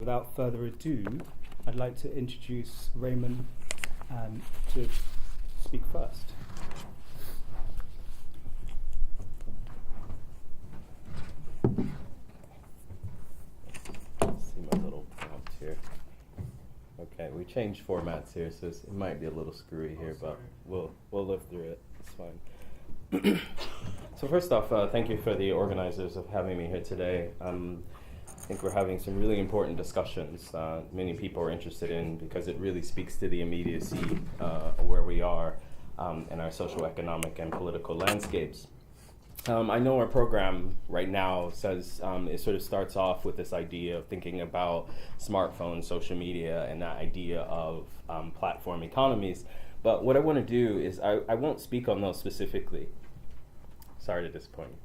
Without further ado, I'd like to introduce Ramon to speak first. See my little prompt here. Okay, we changed formats here, so it might be a little screwy here, but we'll live through it. It's fine. So first off, thank you for the organizers of having me here today. I think we're having some really important discussions many people are interested in because it really speaks to the immediacy of where we are in our social, economic, and political landscapes. I know our program right now says it sort of starts off with this idea of thinking about smartphones, social media, and that idea of platform economies. But what I want to do is I won't speak on those specifically. Sorry to disappoint you.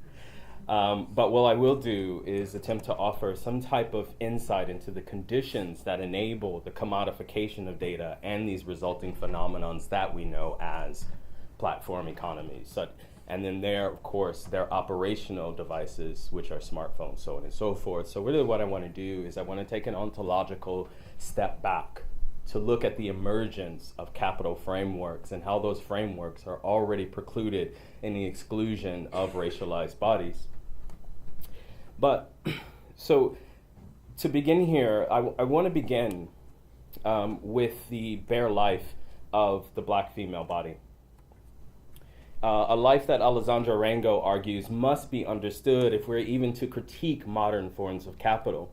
But what I will do is attempt to offer some type of insight into the conditions that enable the commodification of data and these resulting phenomenons that we know as platform economies. And then of course, their operational devices, which are smartphones, so on and so forth. So really what I want to do is I want to take an ontological step back to look at the emergence of capital frameworks and how those frameworks are already precluded in the exclusion of racialized bodies. But, so to begin here, I want to begin with the bare life of the black female body. A life that Alessandra Rango argues must be understood if we're even to critique modern forms of capital.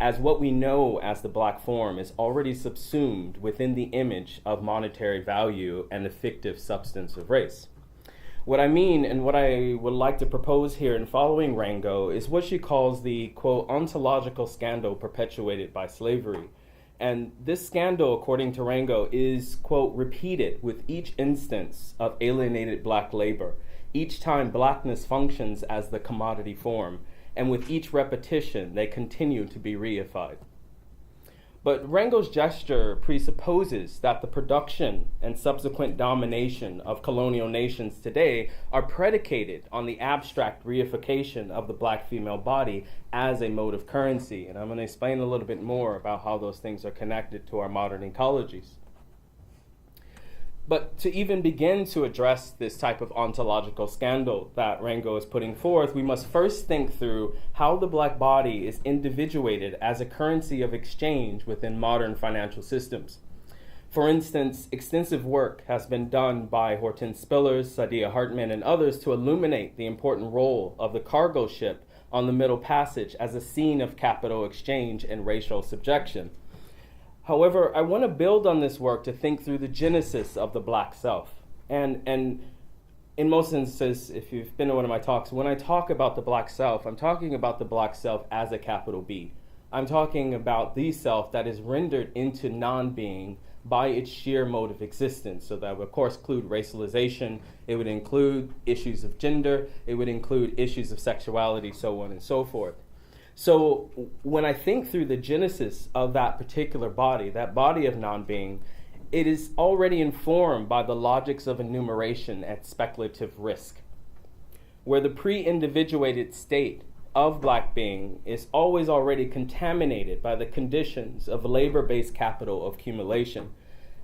As what we know as the black form is already subsumed within the image of monetary value and the fictive substance of race. What I mean and what I would like to propose here in following Rango is what she calls the, quote, ontological scandal perpetuated by slavery. And this scandal, according to Rango, is, quote, repeated with each instance of alienated black labor, each time blackness functions as the commodity form, and with each repetition, they continue to be reified. But Rango's gesture presupposes that the production and subsequent domination of colonial nations today are predicated on the abstract reification of the black female body as a mode of currency. And I'm going to explain a little bit more about how those things are connected to our modern ecologies. But to even begin to address this type of ontological scandal that Rango is putting forth, we must first think through how the black body is individuated as a currency of exchange within modern financial systems. For instance, extensive work has been done by Hortense Spillers, Saidiya Hartman, and others to illuminate the important role of the cargo ship on the Middle Passage as a scene of capital exchange and racial subjection. However, I want to build on this work to think through the genesis of the black self. And in most instances, if you've been to one of my talks, when I talk about the black self, I'm talking about the black self as a capital B. I'm talking about the self that is rendered into non-being by its sheer mode of existence. So that would, of course, include racialization. It would include issues of gender. It would include issues of sexuality, so on and so forth. So when I think through the genesis of that particular body, that body of non-being, it is already informed by the logics of enumeration at speculative risk, where the pre-individuated state of black being is always already contaminated by the conditions of labor-based capital of accumulation,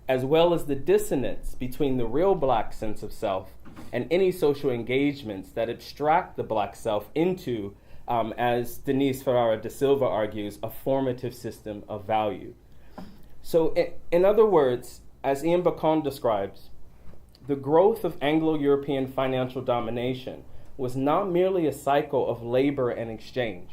as well as the dissonance between the real black sense of self and any social engagements that abstract the black self into as Denise Ferrara da Silva argues, a formative system of value. So in other words, as Ian Bacon describes, the growth of Anglo-European financial domination was not merely a cycle of labor and exchange,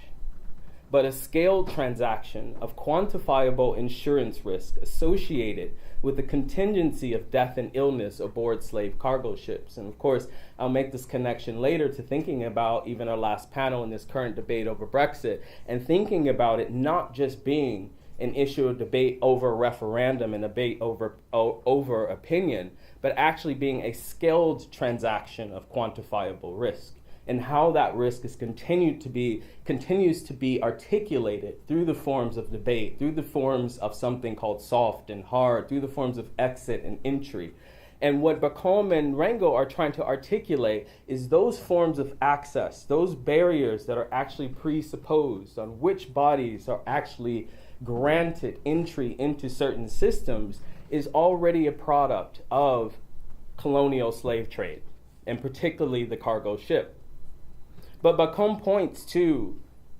but a scaled transaction of quantifiable insurance risk associated with the contingency of death and illness aboard slave cargo ships. And of course, I'll make this connection later to thinking about even our last panel in this current debate over Brexit, and thinking about it not just being an issue of debate over referendum and debate over opinion, but actually being a scaled transaction of quantifiable risk, and how that risk is continues to be articulated through the forms of debate, through the forms of something called soft and hard, through the forms of exit and entry. And what Bacome and Rengo are trying to articulate is those forms of access, those barriers that are actually presupposed on which bodies are actually granted entry into certain systems is already a product of colonial slave trade, and particularly the cargo ship. But Bacome points to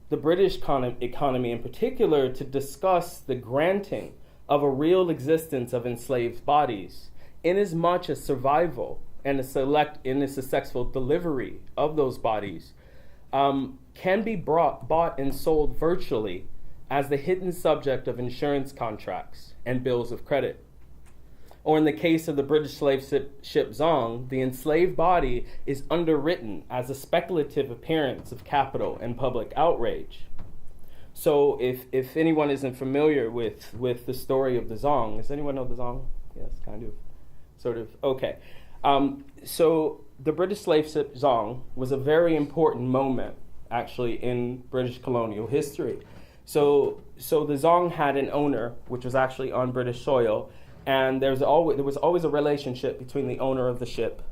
the British economy in particular to discuss the granting of a real existence of enslaved bodies, inasmuch as survival and a successful delivery of those bodies can be bought and sold virtually as the hidden subject of insurance contracts and bills of credit. Or in the case of the British slave ship Zong, the enslaved body is underwritten as a speculative appearance of capital and public outrage. So if anyone isn't familiar with the story of the Zong, does anyone know the Zong? Yes, kind of, sort of, okay. So the British slave ship Zong was a very important moment, actually, in British colonial history. So the Zong had an owner, which was actually on British soil, and there was always a relationship between the owner of the ship,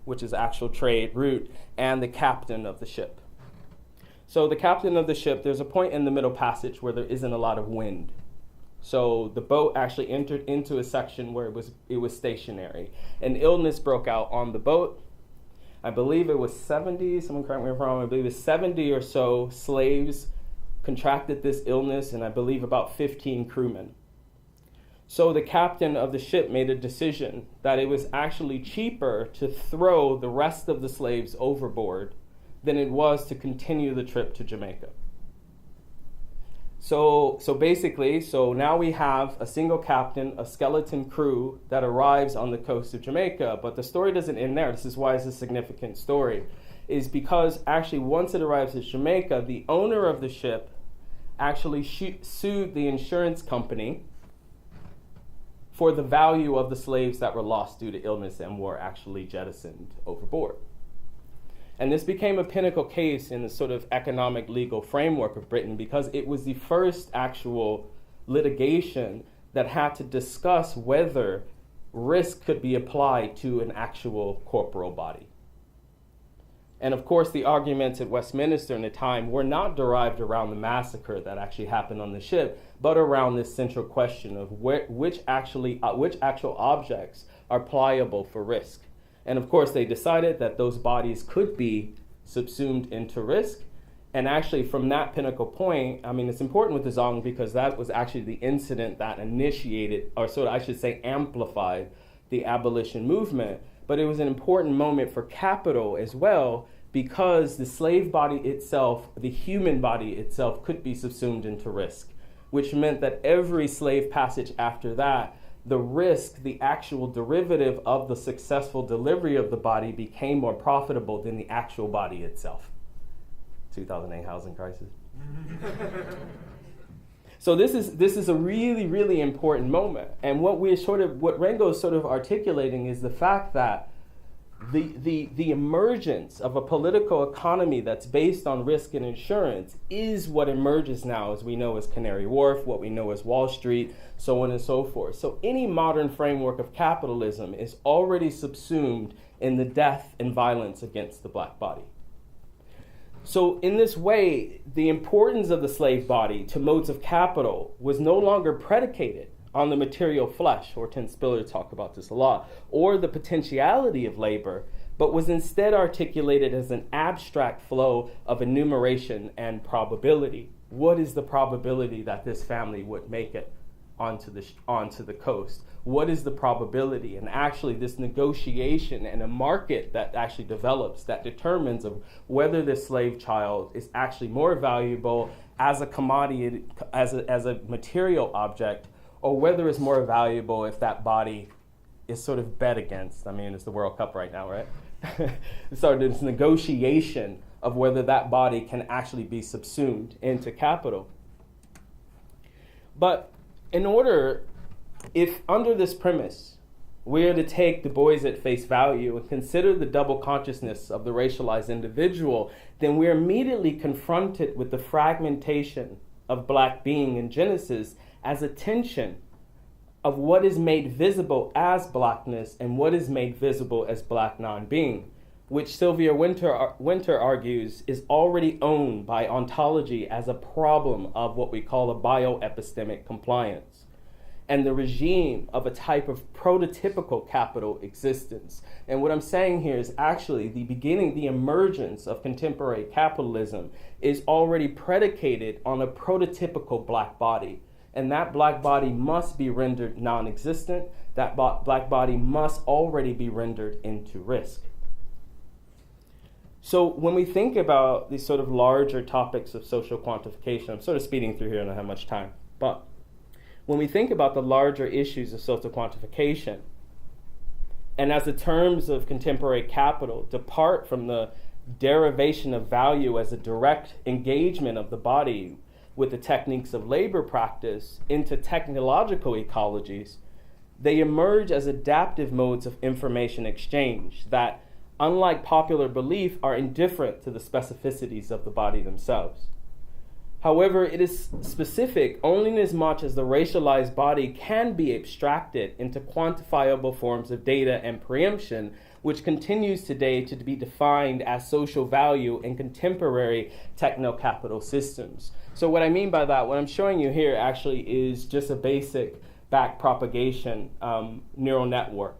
which is actual trade route, and the captain of the ship. So the captain of the ship, there's a point in the Middle Passage where there isn't a lot of wind. So the boat actually entered into a section where it was stationary. An illness broke out on the boat. I believe it was 70, someone correct me if I'm wrong, I believe it was 70 or so slaves contracted this illness, and I believe about 15 crewmen. So the captain of the ship made a decision that it was actually cheaper to throw the rest of the slaves overboard than it was to continue the trip to Jamaica. So basically, now we have a single captain, a skeleton crew that arrives on the coast of Jamaica, but the story doesn't end there. This is why it's a significant story, is because actually once it arrives at Jamaica, the owner of the ship actually sued the insurance company for the value of the slaves that were lost due to illness and were actually jettisoned overboard. And this became a pinnacle case in the sort of economic legal framework of Britain because it was the first actual litigation that had to discuss whether risk could be applied to an actual corporal body. And of course, the arguments at Westminster in the time were not derived around the massacre that actually happened on the ship, but around this central question of which actual objects are pliable for risk. And of course, they decided that those bodies could be subsumed into risk. And actually, from that pinnacle point, I mean, it's important with the Zong because that was actually the incident that initiated, or sort of, I should say, amplified the abolition movement. But it was an important moment for capital as well because the slave body itself, the human body itself, could be subsumed into risk, which meant that every slave passage after that, the risk, the actual derivative of the successful delivery of the body became more profitable than the actual body itself. 2008 housing crisis. So this is a really, really important moment. And what Rengo is sort of articulating is the fact that the emergence of a political economy that's based on risk and insurance is what emerges now, as we know as Canary Wharf, what we know as Wall Street, so on and so forth. So any modern framework of capitalism is already subsumed in the death and violence against the black body. So in this way, the importance of the slave body to modes of capital was no longer predicated on the material flesh, Hortense Spiller talked about this a lot, or the potentiality of labor, but was instead articulated as an abstract flow of enumeration and probability. What is the probability that this family would make it onto the coast? What is the probability? And actually this negotiation and a market that actually develops that determines of whether this slave child is actually more valuable as a commodity, as a material object, or whether it's more valuable if that body is sort of bet against. I mean, it's the World Cup right now, right? So there's negotiation of whether that body can actually be subsumed into capital. But if under this premise, we are to take Du Bois at face value and consider the double consciousness of the racialized individual, then we're immediately confronted with the fragmentation of black being in Genesis as a tension of what is made visible as blackness and what is made visible as black non-being, which Sylvia Wynter argues is already owned by ontology as a problem of what we call a bioepistemic compliance, and the regime of a type of prototypical capital existence. And what I'm saying here is actually the emergence of contemporary capitalism is already predicated on a prototypical black body. And that black body must be rendered non-existent. That black body must already be rendered into risk. So when we think about these sort of larger topics of social quantification, I'm sort of speeding through here and I don't have much time, but when we think about the larger issues of social quantification, and as the terms of contemporary capital depart from the derivation of value as a direct engagement of the body with the techniques of labor practice into technological ecologies, they emerge as adaptive modes of information exchange that, unlike popular belief, are indifferent to the specificities of the body themselves. However, it is specific only in as much as the racialized body can be abstracted into quantifiable forms of data and preemption, which continues today to be defined as social value in contemporary techno-capital systems. So what I mean by that, what I'm showing you here actually is just a basic backpropagation neural network.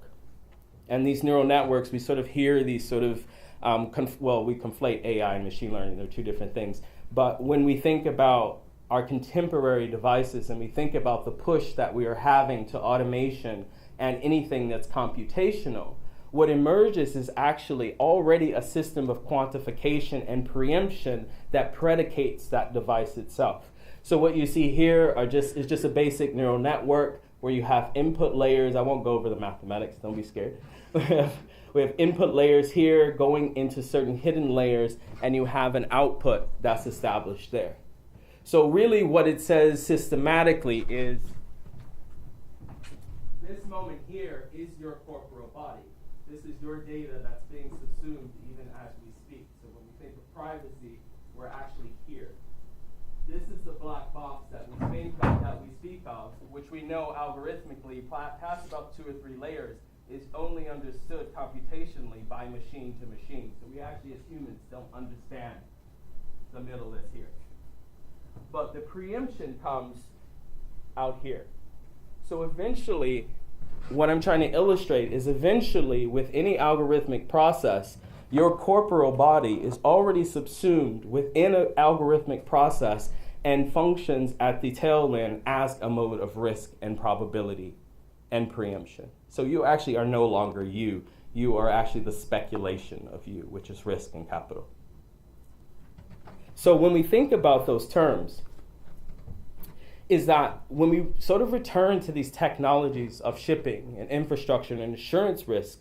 And these neural networks, we sort of hear these sort of, we conflate AI and machine learning, they're two different things. But when we think about our contemporary devices and we think about the push that we are having to automation and anything that's computational, what emerges is actually already a system of quantification and preemption that predicates that device itself. So what you see here is just a basic neural network where you have input layers. I won't go over the mathematics, don't be scared. We have input layers here going into certain hidden layers, and you have an output that's established there. So really what it says systematically is this moment here is your corporeal body. This is your data that's being subsumed even as we speak. So when we think of privacy, we're actually here. This is the black box that we speak of, which we know algorithmically past about 2 or 3 layers is only understood computationally by machine to machine. So we actually as humans don't understand the middle is here. But the preemption comes out here. So eventually, what I'm trying to illustrate is eventually with any algorithmic process, your corporeal body is already subsumed within an algorithmic process and functions at the tail end as a mode of risk and probability and preemption. So you actually are no longer you. You are actually the speculation of you, which is risk and capital. So when we think about those terms, is that when we sort of return to these technologies of shipping and infrastructure and insurance risk,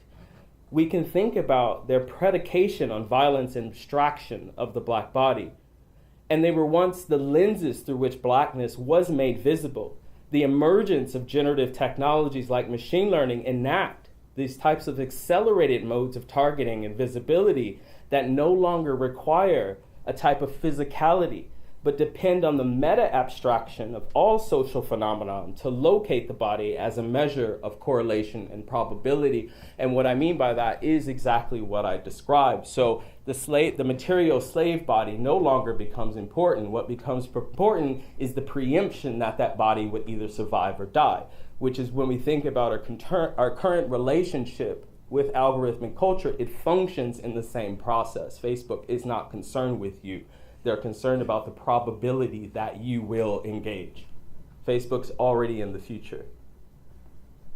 we can think about their predication on violence and abstraction of the black body. And they were once the lenses through which blackness was made visible. The emergence of generative technologies like machine learning enact these types of accelerated modes of targeting and visibility that no longer require a type of physicality, but depend on the meta-abstraction of all social phenomenon to locate the body as a measure of correlation and probability. And what I mean by that is exactly what I described. So the material slave body no longer becomes important. What becomes important is the preemption that that body would either survive or die, which is when we think about our current relationship with algorithmic culture, it functions in the same process. Facebook is not concerned with you. They're concerned about the probability that you will engage. Facebook's already in the future.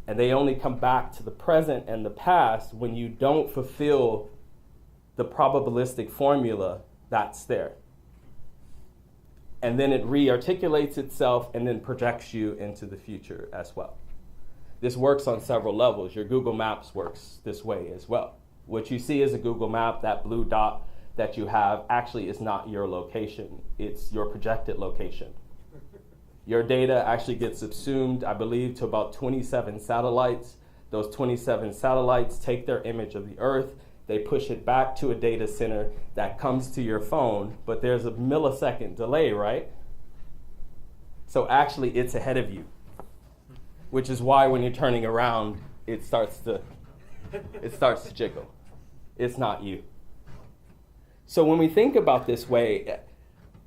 And they only come back to the present and the past when you don't fulfill the probabilistic formula that's there. And then it re-articulates itself and then projects you into the future as well. This works on several levels. Your Google Maps works this way as well. What you see as a Google map, that blue dot that you have, actually is not your location. It's your projected location. Your data actually gets subsumed, I believe, to about 27 satellites. Those 27 satellites take their image of the Earth, they push it back to a data center that comes to your phone, but there's a millisecond delay, right? So actually, it's ahead of you. which is why when you're turning around, it starts to jiggle. It's not you. So when we think about this way,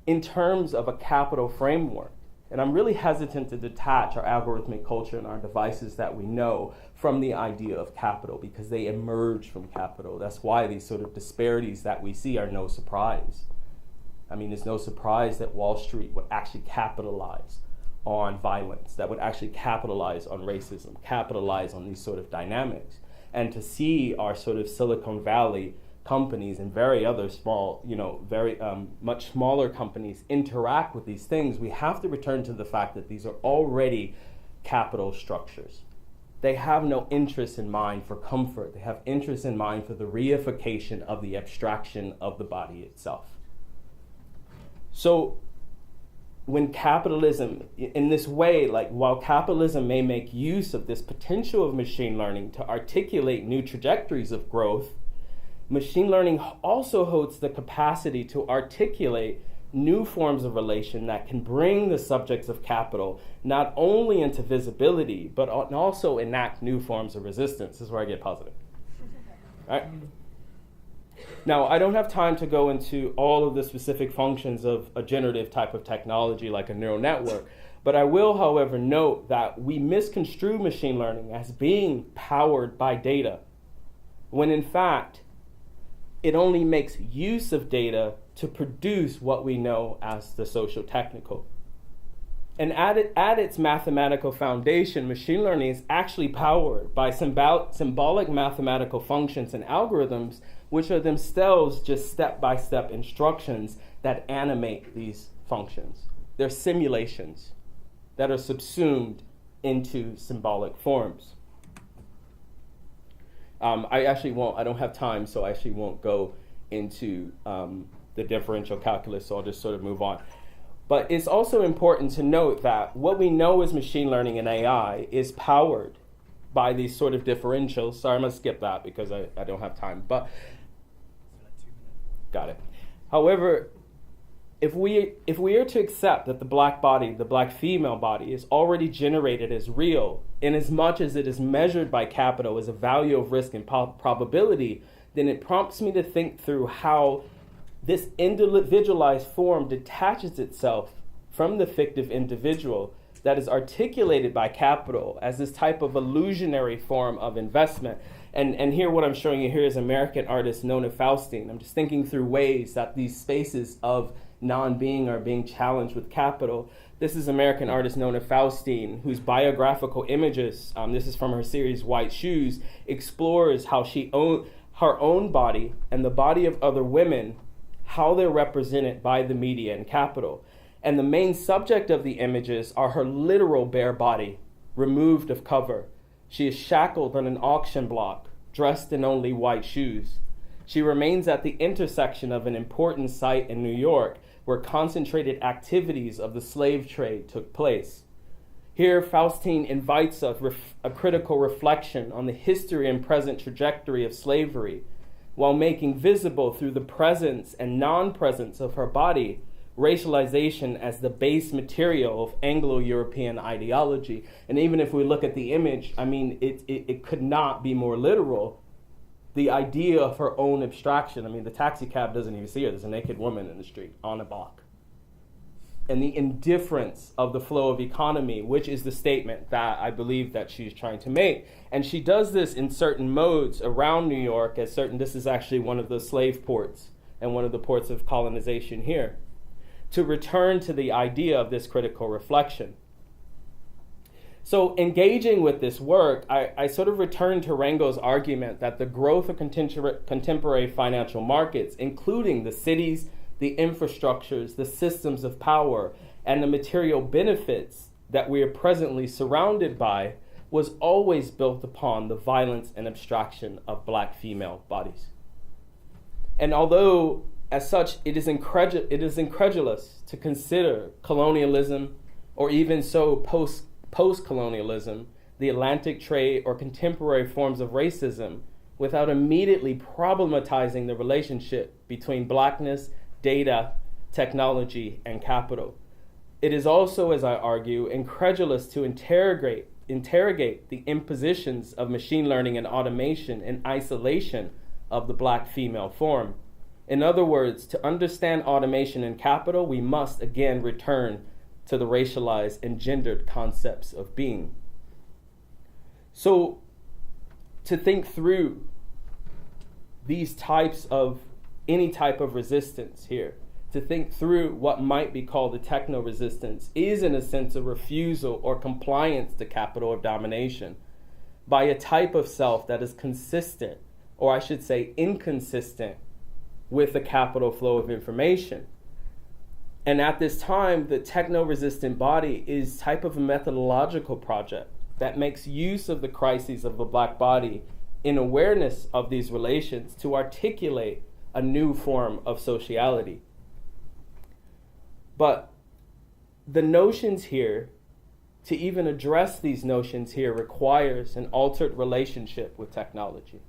in terms of a capital framework, and I'm really hesitant to detach our algorithmic culture and our devices that we know from the idea of capital, because they emerge from capital. That's why these sort of disparities that we see are no surprise. I mean, it's no surprise that Wall Street would actually capitalize on violence, that would actually capitalize on racism, capitalize on these sort of dynamics. And to see our sort of Silicon Valley companies and very other small, very much smaller companies interact with these things, we have to return to the fact that these are already capital structures. They have no interest in mind for comfort. They have interest in mind for the reification of the abstraction of the body itself. So when capitalism, in this way, like while capitalism may make use of this potential of machine learning to articulate new trajectories of growth, machine learning also holds the capacity to articulate new forms of relation that can bring the subjects of capital not only into visibility, but also enact new forms of resistance. This is where I get positive. All right? Now, I don't have time to go into all of the specific functions of a generative type of technology like a neural network, but I will, however, note that we misconstrue machine learning as being powered by data, when in fact, it only makes use of data to produce what we know as the socio-technical. And at its mathematical foundation, machine learning is actually powered by symbolic mathematical functions and algorithms, which are themselves just step-by-step instructions that animate these functions. They're simulations that are subsumed into symbolic forms. I don't have time, so I actually won't go into the differential calculus, so I'll just sort of move on. But it's also important to note that what we know as machine learning and AI is powered by these sort of differentials. Sorry, I'm going to skip that because I don't have time. But got it. However, if we are to accept that the black body, the black female body, is already generated as real, in as much as it is measured by capital as a value of risk and probability, then it prompts me to think through how this individualized form detaches itself from the fictive individual that is articulated by capital as this type of illusionary form of investment. And here, what I'm showing you here is American artist Nona Faustine. I'm just thinking through ways that these spaces of non-being are being challenged with capital. This is American artist Nona Faustine, whose biographical images, this is from her series White Shoes, explores how her own body and the body of other women, how they're represented by the media and capital. And the main subject of the images are her literal bare body, removed of cover. She is shackled on an auction block, dressed in only white shoes. She remains at the intersection of an important site in New York where concentrated activities of the slave trade took place. Here, Faustine invites a critical reflection on the history and present trajectory of slavery, while making visible through the presence and non-presence of her body racialization as the base material of Anglo-European ideology. And even if we look at the image, I mean, it could not be more literal. The idea of her own abstraction. I mean, the taxi cab doesn't even see her. There's a naked woman in the street on a block. And the indifference of the flow of economy, which is the statement that I believe that she's trying to make. And she does this in certain modes around New York. This is actually one of the slave ports and one of the ports of colonization here. To return to the idea of this critical reflection. So engaging with this work, I sort of return to Rango's argument that the growth of contemporary financial markets, including the cities, the infrastructures, the systems of power, and the material benefits that we are presently surrounded by, was always built upon the violence and abstraction of black female bodies. And although, as such, it is incredulous to consider colonialism, or even so post-colonialism, the Atlantic trade, or contemporary forms of racism, without immediately problematizing the relationship between blackness, data, technology, and capital. It is also, as I argue, incredulous to interrogate interrogate the impositions of machine learning and automation in isolation of the black female form. In other words, to understand automation and capital, we must again return to the racialized and gendered concepts of being. So, to think through these types of, any type of resistance here, to think through what might be called a techno-resistance is in a sense a refusal or compliance to capital or domination by a type of self that is consistent, or I should say inconsistent, with the capital flow of information. And at this time, the techno-resistant body is type of a methodological project that makes use of the crises of the black body in awareness of these relations to articulate a new form of sociality. But the notions here, to even address these notions here, requires an altered relationship with technology.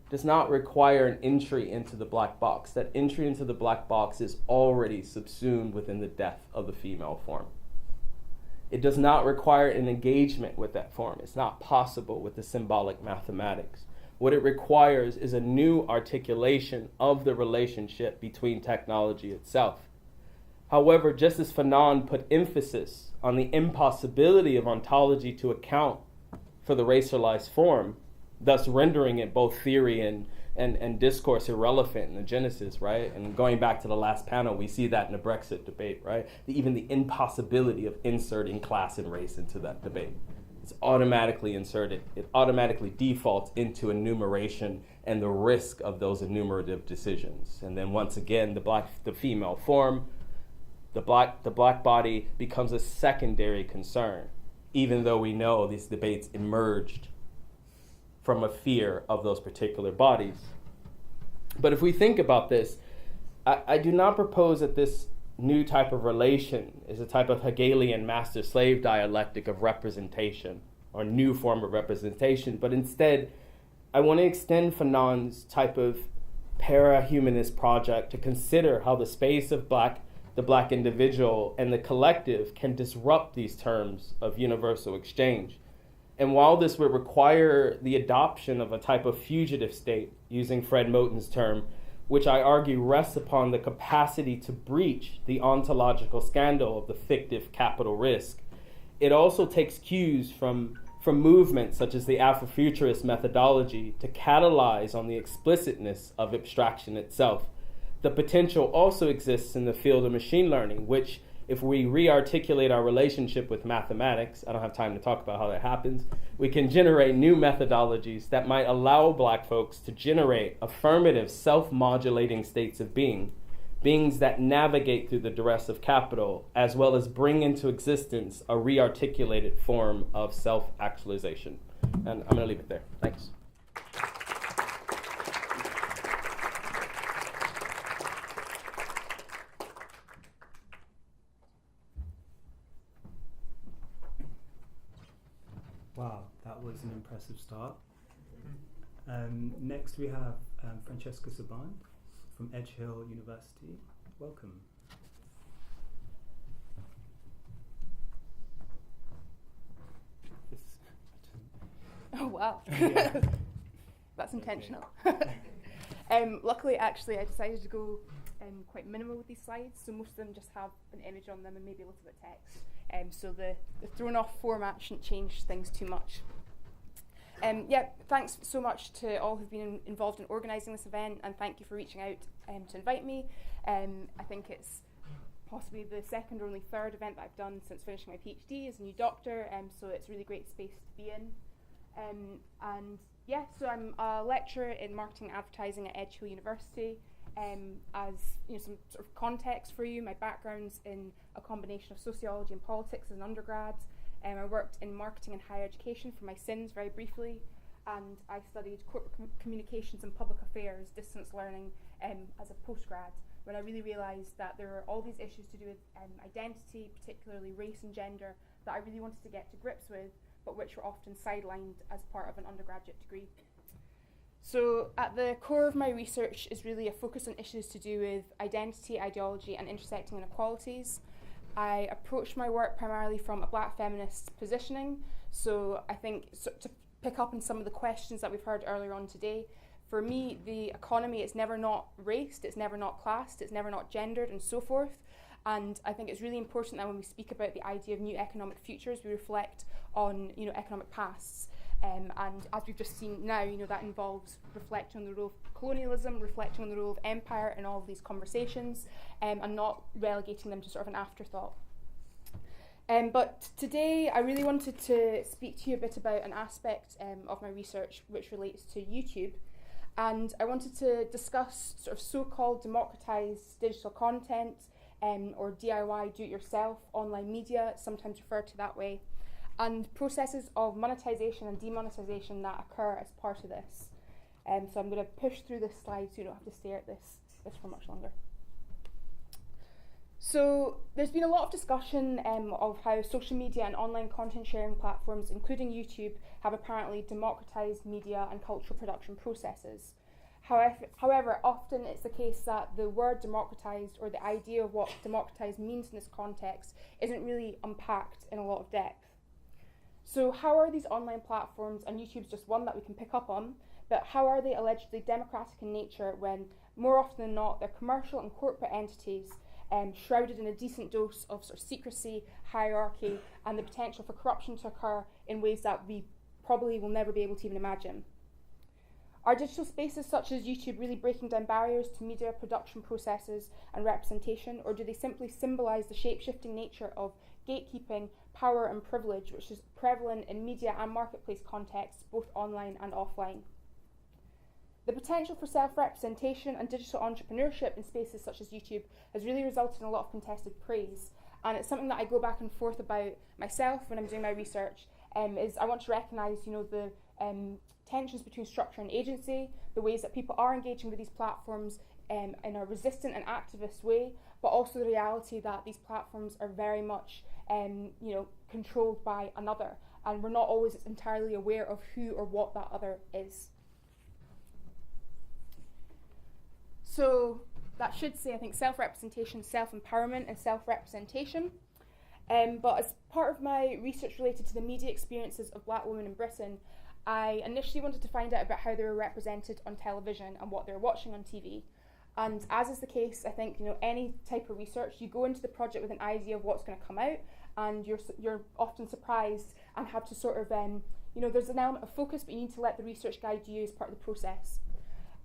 Does not require an entry into the black box. That entry into the black box is already subsumed within the death of the female form. It does not require an engagement with that form. It's not possible with the symbolic mathematics. What it requires is a new articulation of the relationship between technology itself. However, just as Fanon put emphasis on the impossibility of ontology to account for the racialized form, thus rendering it both theory and discourse irrelevant in the Genesis, right? And going back to the last panel, we see that in the Brexit debate, right? Even the impossibility of inserting class and race into that debate. It's automatically inserted. It automatically defaults into enumeration and the risk of those enumerative decisions. And then once again, the female form, the black body becomes a secondary concern, even though we know these debates emerged from a fear of those particular bodies. But if we think about this, I do not propose that this new type of relation is a type of Hegelian master-slave dialectic of representation or new form of representation, but instead I want to extend Fanon's type of para-humanist project to consider how the space of the black individual and the collective can disrupt these terms of universal exchange. And while this would require the adoption of a type of fugitive state, using Fred Moten's term, which I argue rests upon the capacity to breach the ontological scandal of the fictive capital risk, it also takes cues from movements such as the Afrofuturist methodology to catalyze on the explicitness of abstraction itself. The potential also exists in the field of machine learning, which, if we re-articulate our relationship with mathematics, I don't have time to talk about how that happens, we can generate new methodologies that might allow black folks to generate affirmative self-modulating states of being, beings that navigate through the duress of capital, as well as bring into existence a re-articulated form of self-actualization. And I'm going to leave it there. Thanks. Wow, that was an impressive start. Next we have Francesca Sobande from Edge Hill University. Welcome. Oh wow, that's intentional. Luckily, actually, I decided to go quite minimal with these slides, so most of them just have an image on them and maybe a little bit of text. So the thrown off format shouldn't change things too much. Thanks so much to all who've been involved in organising this event, and thank you for reaching out to invite me. I think it's possibly the second or only third event that I've done since finishing my PhD as a new doctor, so it's a really great space to be in. So I'm a lecturer in marketing and advertising at Edge Hill University. As some sort of context for you, my background's in a combination of sociology and politics as an undergrad. I worked in marketing and higher education for my sins very briefly, and I studied corporate communications and public affairs, distance learning as a postgrad, when I really realised that there were all these issues to do with identity, particularly race and gender, that I really wanted to get to grips with, but which were often sidelined as part of an undergraduate degree. So at the core of my research is really a focus on issues to do with identity, ideology, and intersecting inequalities. I approach my work primarily from a black feminist positioning. So I think to pick up on some of the questions that we've heard earlier on today, for me, the economy is never not raced, it's never not classed, it's never not gendered, and so forth. And I think it's really important that when we speak about the idea of new economic futures, we reflect on, economic pasts. And as we've just seen now, that involves reflecting on the role of colonialism, reflecting on the role of empire in all of these conversations, and not relegating them to sort of an afterthought. But today I really wanted to speak to you a bit about an aspect of my research which relates to YouTube. And I wanted to discuss sort of so-called democratized digital content, or DIY, do-it-yourself, online media, sometimes referred to that way, and processes of monetization and demonetization that occur as part of this. So I'm going to push through this slide so you don't have to stare at this for much longer. So there's been a lot of discussion of how social media and online content sharing platforms, including YouTube, have apparently democratized media and cultural production processes. However, often it's the case that the word democratized, or the idea of what democratized means in this context, isn't really unpacked in a lot of depth. So how are these online platforms, and YouTube's just one that we can pick up on, but how are they allegedly democratic in nature when, more often than not, they're commercial and corporate entities shrouded in a decent dose of sort of secrecy, hierarchy, and the potential for corruption to occur in ways that we probably will never be able to even imagine? Are digital spaces such as YouTube really breaking down barriers to media production processes and representation, or do they simply symbolise the shape-shifting nature of gatekeeping, power and privilege, which is prevalent in media and marketplace contexts, both online and offline? The potential for self-representation and digital entrepreneurship in spaces such as YouTube has really resulted in a lot of contested praise, and it's something that I go back and forth about myself when I'm doing my research. Is I want to recognise, the tensions between structure and agency, the ways that people are engaging with these platforms in a resistant and activist way, but also the reality that these platforms are very much, controlled by another, and we're not always entirely aware of who or what that other is. So that should say, I think, self-representation, self-empowerment, and self-representation. But as part of my research related to the media experiences of black women in Britain, I initially wanted to find out about how they were represented on television and what they were watching on TV. And as is the case, I think, any type of research, you go into the project with an idea of what's going to come out, and you're often surprised and have to sort of, there's an element of focus, but you need to let the research guide you as part of the process.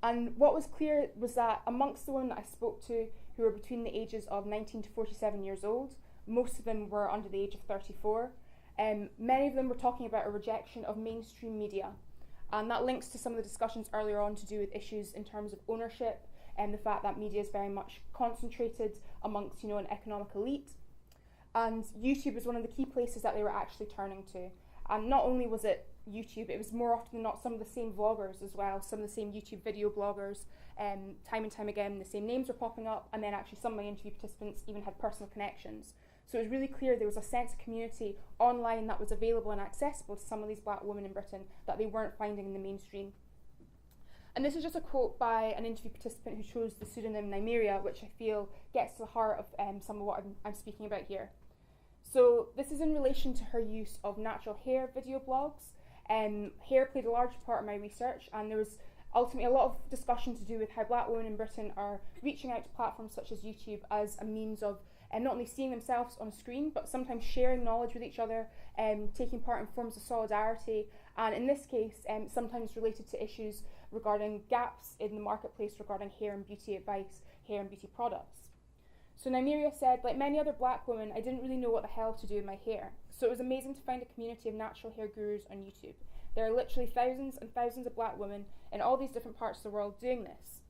And what was clear was that amongst the women that I spoke to, who were between the ages of 19 to 47 years old, most of them were under the age of 34. Many of them were talking about a rejection of mainstream media. And that links to some of the discussions earlier on to do with issues in terms of ownership and the fact that media is very much concentrated amongst, an economic elite. And YouTube is one of the key places that they were actually turning to. And not only was it YouTube, it was more often than not some of the same vloggers as well, some of the same YouTube video bloggers, time and time again the same names were popping up, and then actually some of my interview participants even had personal connections. So it was really clear there was a sense of community online that was available and accessible to some of these black women in Britain that they weren't finding in the mainstream. And this is just a quote by an interview participant who chose the pseudonym Nymeria, which I feel gets to the heart of some of what I'm speaking about here. So this is in relation to her use of natural hair video blogs. Hair played a large part of my research, and there was ultimately a lot of discussion to do with how black women in Britain are reaching out to platforms such as YouTube as a means of not only seeing themselves on a screen, but sometimes sharing knowledge with each other, taking part in forms of solidarity, and in this case, sometimes related to issues regarding gaps in the marketplace regarding hair and beauty advice, hair and beauty products. So Nymeria said, like many other black women, I didn't really know what the hell to do with my hair. So it was amazing to find a community of natural hair gurus on YouTube. There are literally thousands and thousands of black women in all these different parts of the world doing this.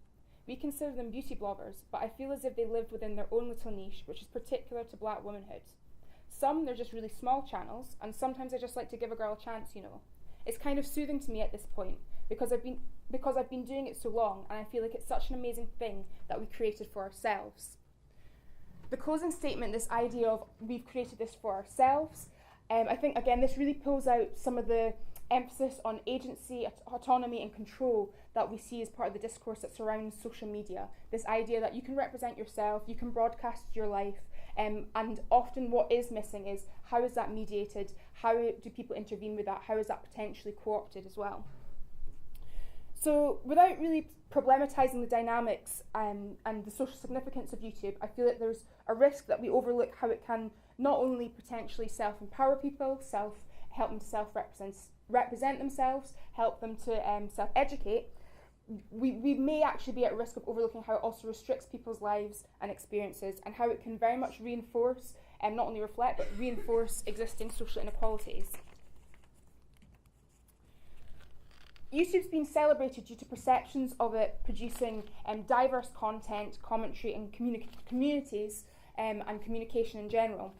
We consider them beauty bloggers, but I feel as if they lived within their own little niche, which is particular to black womanhood. Some, they're just really small channels, and sometimes I just like to give a girl a chance, It's kind of soothing to me at this point, because I've been doing it so long, and I feel like it's such an amazing thing that we created for ourselves. The closing statement, this idea of we've created this for ourselves, I think, again, this really pulls out some of the emphasis on agency, autonomy and control that we see as part of the discourse that surrounds social media. This idea that you can represent yourself, you can broadcast your life, And often what is missing is how is that mediated? How do people intervene with that? How is that potentially co-opted as well? So without really problematizing the dynamics and the social significance of YouTube, I feel that there's a risk that we overlook how it can not only potentially self-empower people, help them to self-represent themselves, help them to self-educate, we may actually be at risk of overlooking how it also restricts people's lives and experiences, and how it can very much reinforce, and not only reflect, but reinforce existing social inequalities. YouTube's been celebrated due to perceptions of it producing diverse content, commentary, and communities and communication in general.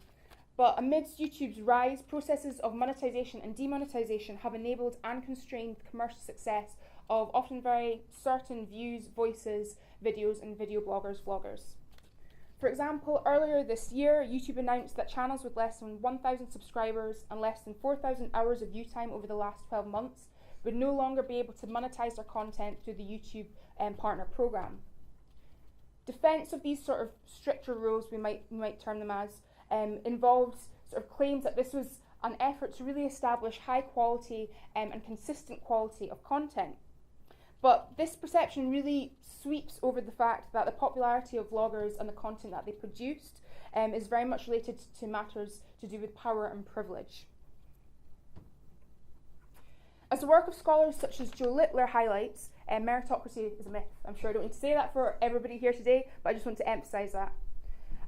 But amidst YouTube's rise, processes of monetization and demonetization have enabled and constrained the commercial success of often very certain views, voices, videos, and video bloggers, vloggers. For example, earlier this year, YouTube announced that channels with less than 1,000 subscribers and less than 4,000 hours of view time over the last 12 months would no longer be able to monetize their content through the YouTube partner program. Defense of these sort of stricter rules, we might term them as, involves sort of claims that this was an effort to really establish high quality and consistent quality of content. But this perception really sweeps over the fact that the popularity of vloggers and the content that they produced is very much related to matters to do with power and privilege. As the work of scholars such as Joe Littler highlights, meritocracy is a myth. I'm sure I don't need to say that for everybody here today, but I just want to emphasise that.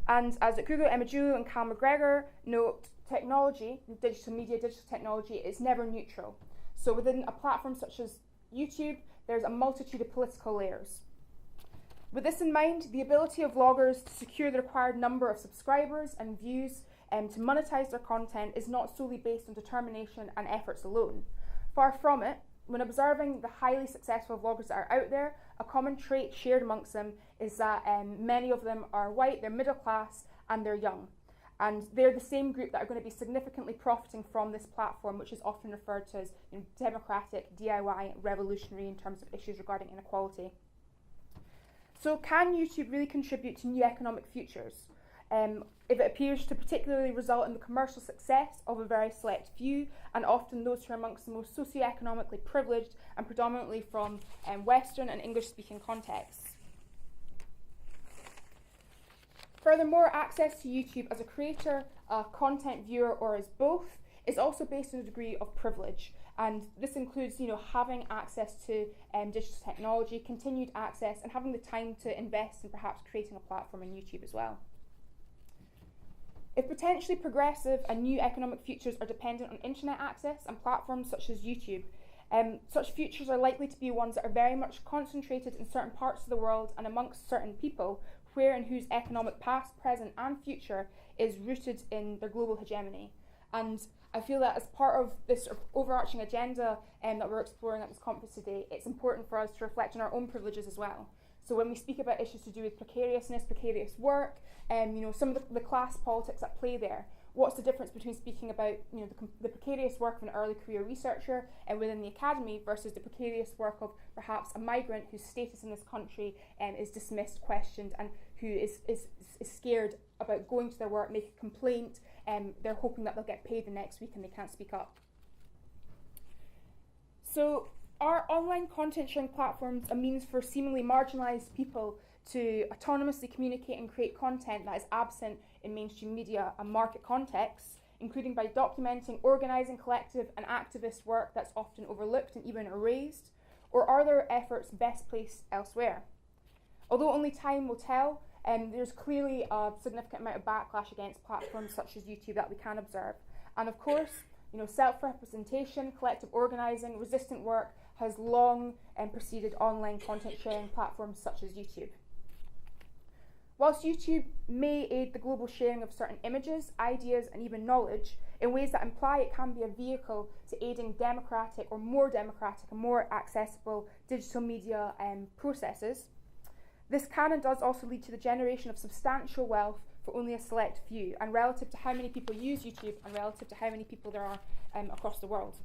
And as Okugo Emejulu and Cal McGregor note, technology, digital media, digital technology is never neutral. So within a platform such as YouTube, there's a multitude of political layers. With this in mind, the ability of vloggers to secure the required number of subscribers and views to monetize their content is not solely based on determination and efforts alone. Far from it. When observing the highly successful vloggers that are out there, a common trait shared amongst them is that many of them are white, they're middle class, and they're young. And they're the same group that are going to be significantly profiting from this platform, which is often referred to as democratic, DIY, revolutionary in terms of issues regarding inequality. So can YouTube really contribute to new economic futures? If it appears to particularly result in the commercial success of a very select few, and often those who are amongst the most socioeconomically privileged and predominantly from Western and English-speaking contexts. Furthermore, access to YouTube as a creator, a content viewer, or as both, is also based on a degree of privilege. And this includes, having access to digital technology, continued access, and having the time to invest in perhaps creating a platform on YouTube as well. If potentially progressive and new economic futures are dependent on internet access and platforms such as YouTube, such futures are likely to be ones that are very much concentrated in certain parts of the world and amongst certain people, where and whose economic past, present and future is rooted in their global hegemony. And I feel that as part of this sort of overarching agenda that we're exploring at this conference today, it's important for us to reflect on our own privileges as well. So when we speak about issues to do with precariousness, precarious work, some of the class politics at play there, what's the difference between speaking about the precarious work of an early career researcher within the academy versus the precarious work of perhaps a migrant whose status in this country is dismissed, questioned, and who is scared about going to their work, make a complaint, they're hoping that they'll get paid the next week and they can't speak up. So are online content sharing platforms a means for seemingly marginalised people to autonomously communicate and create content that is absent in mainstream media and market contexts, including by documenting, organising collective and activist work that's often overlooked and even erased? Or are their efforts best placed elsewhere? Although only time will tell, there's clearly a significant amount of backlash against platforms such as YouTube that we can observe. And of course, self-representation, collective organising, resistant work has long preceded online content sharing platforms such as YouTube. Whilst YouTube may aid the global sharing of certain images, ideas and even knowledge in ways that imply it can be a vehicle to aiding democratic or more democratic and more accessible digital media processes, this can and does also lead to the generation of substantial wealth for only a select few, and relative to how many people use YouTube and relative to how many people there are across the world.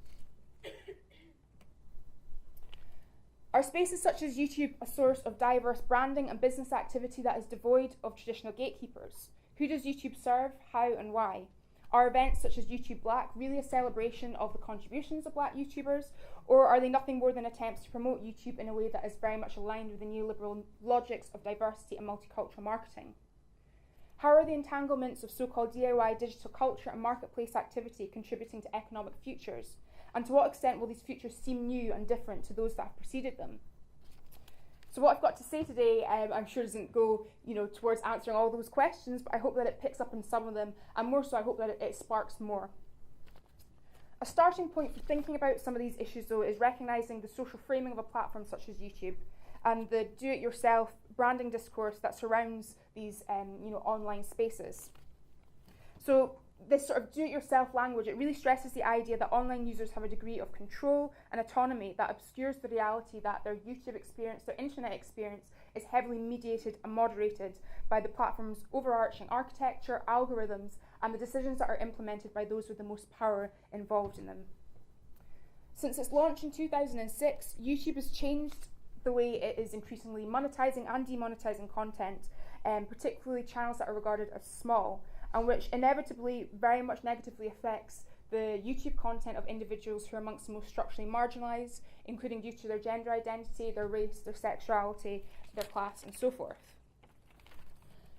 Are spaces such as YouTube a source of diverse branding and business activity that is devoid of traditional gatekeepers? Who does YouTube serve, how and why? Are events such as YouTube Black really a celebration of the contributions of Black YouTubers, or are they nothing more than attempts to promote YouTube in a way that is very much aligned with the neoliberal logics of diversity and multicultural marketing? How are the entanglements of so-called DIY digital culture and marketplace activity contributing to economic futures? And to what extent will these futures seem new and different to those that have preceded them? So what I've got to say today, I'm sure doesn't go, towards answering all those questions, but I hope that it picks up on some of them, and more so I hope that it sparks more. A starting point for thinking about some of these issues, though, is recognising the social framing of a platform such as YouTube and the do-it-yourself branding discourse that surrounds these, online spaces. So this sort of do-it-yourself language, it really stresses the idea that online users have a degree of control and autonomy that obscures the reality that their YouTube experience, their internet experience, is heavily mediated and moderated by the platform's overarching architecture, algorithms, and the decisions that are implemented by those with the most power involved in them. Since its launch in 2006, YouTube has changed the way it is increasingly monetizing and demonetizing content, particularly channels that are regarded as small, and which inevitably very much negatively affects the YouTube content of individuals who are amongst the most structurally marginalised, including due to their gender identity, their race, their sexuality, their class, and so forth.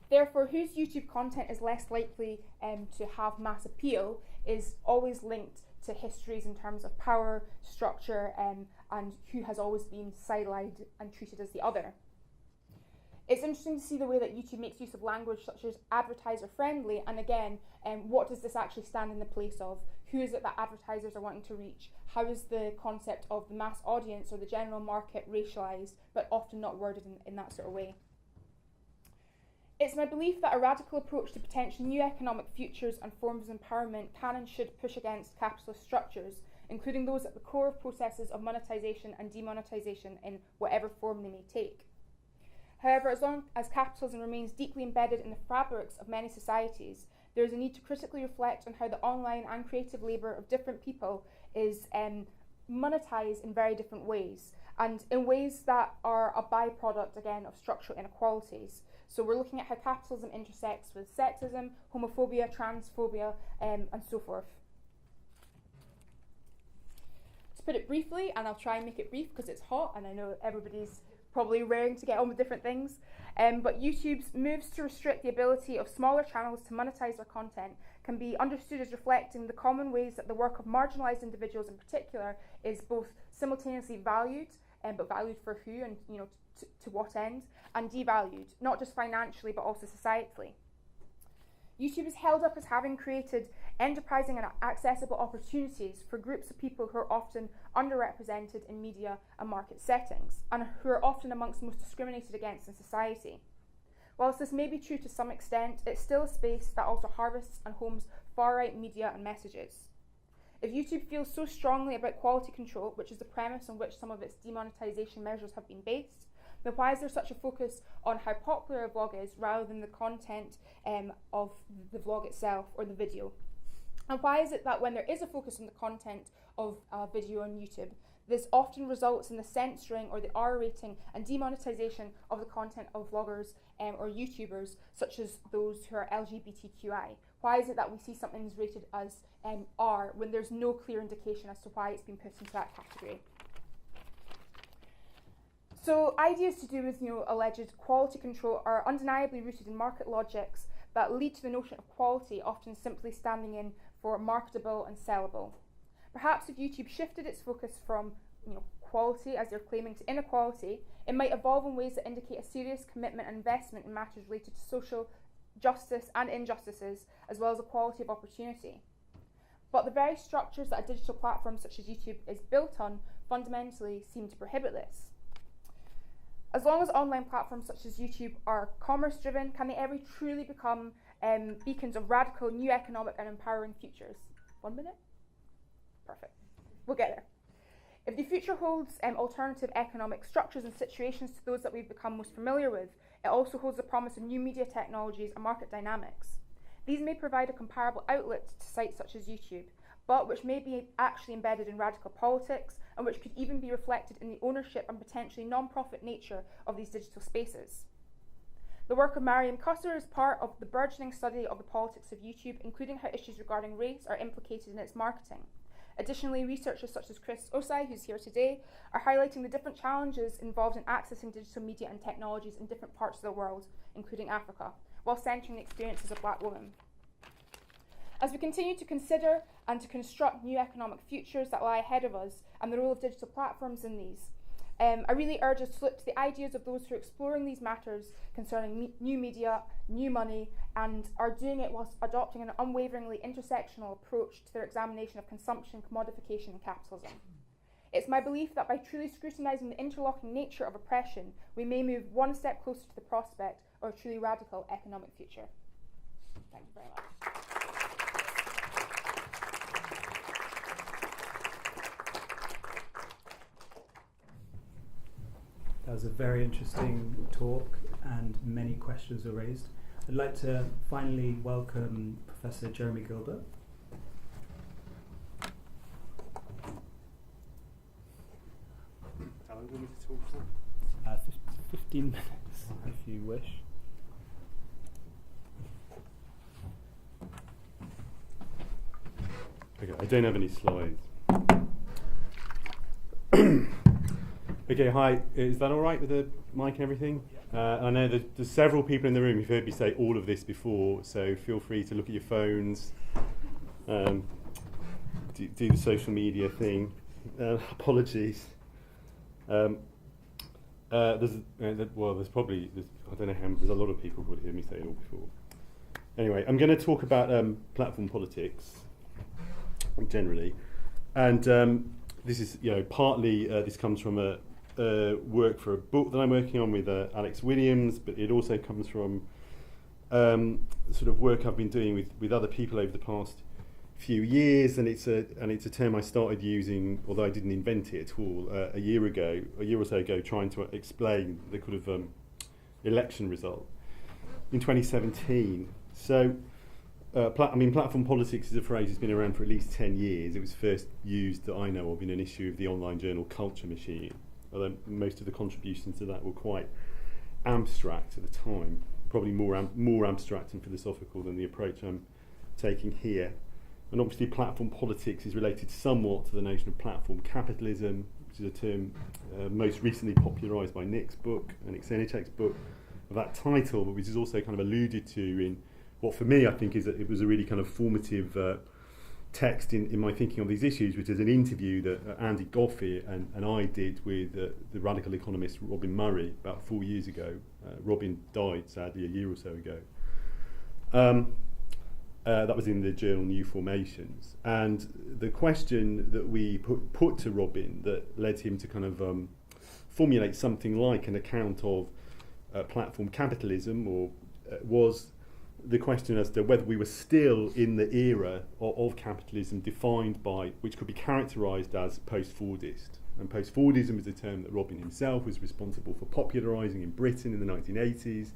Therefore, whose YouTube content is less likely to have mass appeal is always linked to histories in terms of power, structure, and who has always been sidelined and treated as the other. It's interesting to see the way that YouTube makes use of language such as advertiser friendly, and again, what does this actually stand in the place of? Who is it that advertisers are wanting to reach? How is the concept of the mass audience or the general market racialised, but often not worded in that sort of way? It's my belief that a radical approach to potential new economic futures and forms of empowerment can and should push against capitalist structures, including those at the core of processes of monetisation and demonetisation in whatever form they may take. However, as long as capitalism remains deeply embedded in the fabrics of many societies, there is a need to critically reflect on how the online and creative labour of different people is monetised in very different ways, and in ways that are a byproduct, again, of structural inequalities. So we're looking at how capitalism intersects with sexism, homophobia, transphobia, and so forth. To put it briefly, and I'll try and make it brief because it's hot, and I know everybody's probably raring to get on with different things, but YouTube's moves to restrict the ability of smaller channels to monetize their content can be understood as reflecting the common ways that the work of marginalized individuals in particular is both simultaneously valued, but valued for who and to what end, and devalued, not just financially but also societally. YouTube is held up as having created enterprising and accessible opportunities for groups of people who are often underrepresented in media and market settings, and who are often amongst the most discriminated against in society. Whilst this may be true to some extent, it's still a space that also harvests and homes far-right media and messages. If YouTube feels so strongly about quality control, which is the premise on which some of its demonetisation measures have been based, then why is there such a focus on how popular a vlog is rather than the content of the vlog itself or the video? And why is it that when there is a focus on the content of a video on YouTube, this often results in the censoring or the R rating and demonetisation of the content of vloggers or YouTubers, such as those who are LGBTQI? Why is it that we see something is rated as R when there's no clear indication as to why it's been put into that category? So ideas to do with alleged quality control are undeniably rooted in market logics that lead to the notion of quality often simply standing in for marketable and sellable. Perhaps if YouTube shifted its focus from quality, as they're claiming, to inequality, it might evolve in ways that indicate a serious commitment and investment in matters related to social justice and injustices, as well as equality of opportunity. But the very structures that a digital platform such as YouTube is built on fundamentally seem to prohibit this. As long as online platforms such as YouTube are commerce-driven, can they ever truly become beacons of radical new economic and empowering futures? 1 minute? Perfect. We'll get there. If the future holds alternative economic structures and situations to those that we've become most familiar with, it also holds the promise of new media technologies and market dynamics. These may provide a comparable outlet to sites such as YouTube, but which may be actually embedded in radical politics and which could even be reflected in the ownership and potentially non-profit nature of these digital spaces. The work of Mariam Cusser is part of the burgeoning study of the politics of YouTube, including how issues regarding race are implicated in its marketing. Additionally, researchers such as Chris Osai, who's here today, are highlighting the different challenges involved in accessing digital media and technologies in different parts of the world, including Africa, while centering the experiences of Black women. As we continue to consider and to construct new economic futures that lie ahead of us and the role of digital platforms in these, I really urge us to look to the ideas of those who are exploring these matters concerning new media, new money, and are doing it whilst adopting an unwaveringly intersectional approach to their examination of consumption, commodification, and capitalism. It's my belief that by truly scrutinising the interlocking nature of oppression, we may move one step closer to the prospect of a truly radical economic future. Thank you very much. That was a very interesting talk and many questions were raised. I'd like to finally welcome Professor Jeremy Gilbert. How long do you want me to talk for? 15 minutes, if you wish. Okay, I don't have any slides. Okay, hi. Is that all right with the mic and everything? I know there's several people in the room who've heard me say all of this before, so feel free to look at your phones, do the social media thing. Apologies. There's probably, I don't know how, there's a lot of people who would hear me say it all before. Anyway, I'm going to talk about platform politics generally, and this is, partly this comes from a work for a book that I'm working on with Alex Williams, but it also comes from sort of work I've been doing with other people over the past few years, and it's a term I started using, although I didn't invent it at all, a year or so ago, trying to explain the kind of election result in 2017. So, platform politics is a phrase that's been around for at least 10 years. It was first used, that I know of, in an issue of the online journal Culture Machine, although most of the contributions to that were quite abstract at the time, probably more abstract and philosophical than the approach I'm taking here. And obviously platform politics is related somewhat to the notion of platform capitalism, which is a term most recently popularised by Nick's book, and Nick Senicek's book of that title, but which is also kind of alluded to in what for me I think it was a really kind of formative text in my thinking on these issues, which is an interview that Andy Goffey and I did with the radical economist Robin Murray about 4 years ago. Robin died sadly a year or so ago. That was in the journal New Formations, and the question that we put to Robin that led him to kind of formulate something like an account of platform capitalism was the question as to whether we were still in the era of capitalism defined by, which could be characterised as post-Fordist. And post-Fordism is a term that Robin himself was responsible for popularising in Britain in the 1980s.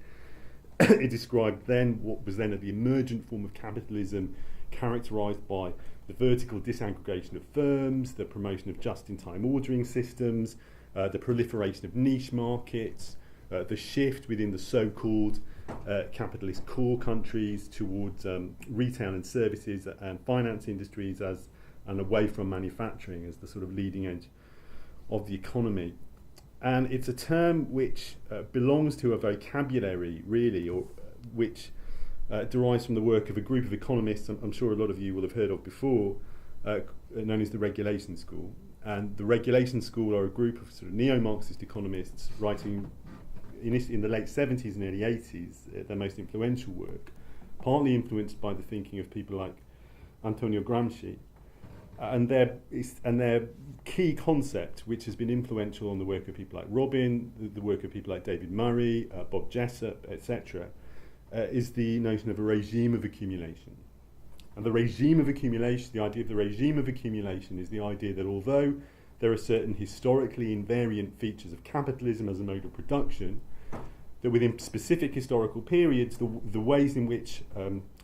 It described then what was then the emergent form of capitalism, characterised by the vertical disaggregation of firms, the promotion of just-in-time ordering systems, the proliferation of niche markets, the shift within the so-called capitalist core countries towards retail and services and finance industries and away from manufacturing as the sort of leading edge of the economy. And it's a term which belongs to a vocabulary, really, or which derives from the work of a group of economists I'm sure a lot of you will have heard of before, known as the Regulation School. And the Regulation School are a group of sort of neo-Marxist economists writing in the late 70s and early 80s, their most influential work, partly influenced by the thinking of people like Antonio Gramsci. And their key concept, which has been influential on the work of people like Robin, the work of people like David Murray, Bob Jessup, etc., is the notion of a regime of accumulation. And the regime of accumulation, the idea of the regime of accumulation is the idea that although there are certain historically invariant features of capitalism as a mode of production, that within specific historical periods, the ways in which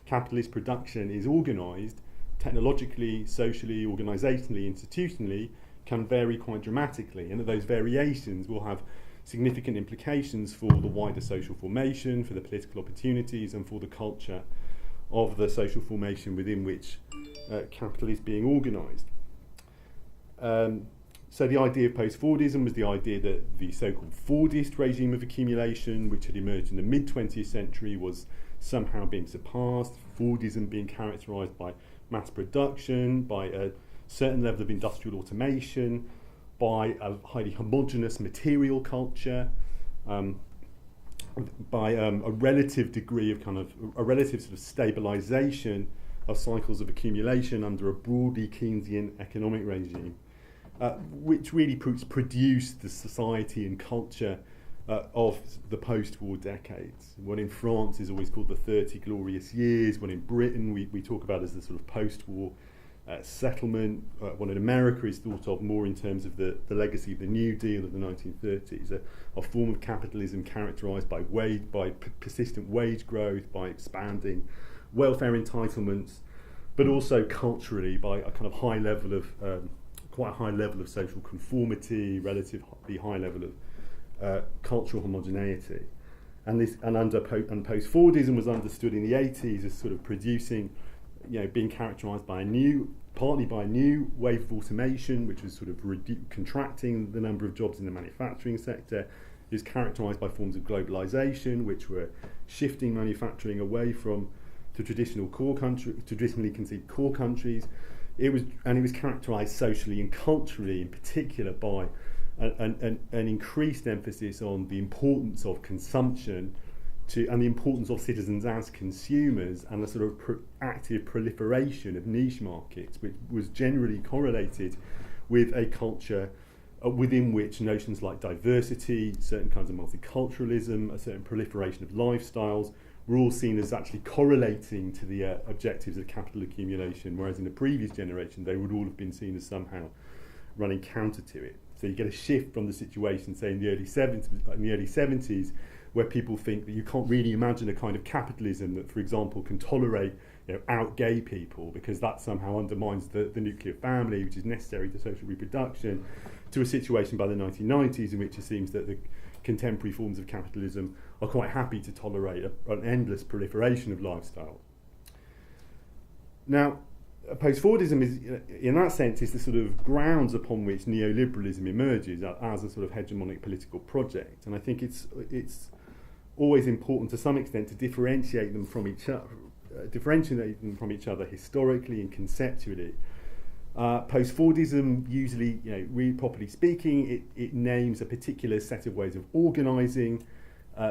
capitalist production is organised, technologically, socially, organisationally, institutionally, can vary quite dramatically, and that those variations will have significant implications for the wider social formation, for the political opportunities, and for the culture of the social formation within which capital is being organised. So the idea of post-Fordism was the idea that the so-called Fordist regime of accumulation, which had emerged in the mid-20th century, was somehow being surpassed. Fordism being characterised by mass production, by a certain level of industrial automation, by a highly homogenous material culture, by a relative degree of a relative sort of stabilisation of cycles of accumulation under a broadly Keynesian economic regime, which really produced the society and culture of the post-war decades. What in France is always called the 30 glorious years, what in Britain we talk about as the sort of post-war settlement, what in America is thought of more in terms of the legacy of the New Deal of the 1930s, a form of capitalism characterised by persistent wage growth, by expanding welfare entitlements, but also culturally by a kind of high level of quite a high level of social conformity, relatively high level of cultural homogeneity. And post-Fordism was understood in the 80s as sort of producing, being characterised by partly by a new wave of automation, which was sort of contracting the number of jobs in the manufacturing sector. It was characterised by forms of globalisation, which were shifting manufacturing away from the traditionally conceived core countries. It was characterised socially and culturally, in particular, by an increased emphasis on the importance of consumption and the importance of citizens as consumers, and the sort of active proliferation of niche markets, which was generally correlated with a culture within which notions like diversity, certain kinds of multiculturalism, a certain proliferation of lifestyles were all seen as actually correlating to the objectives of capital accumulation, whereas in the previous generation they would all have been seen as somehow running counter to it. So you get a shift from the situation, say, in the early 70s, where people think that you can't really imagine a kind of capitalism that, for example, can tolerate out gay people, because that somehow undermines the nuclear family, which is necessary to social reproduction, to a situation by the 1990s in which it seems that the contemporary forms of capitalism are quite happy to tolerate an endless proliferation of lifestyle. Now, post-Fordism is, in that sense, is the sort of grounds upon which neoliberalism emerges as a sort of hegemonic political project, and I think it's always important to some extent to differentiate them from each other historically and conceptually. Post-Fordism usually, really properly speaking, it names a particular set of ways of organising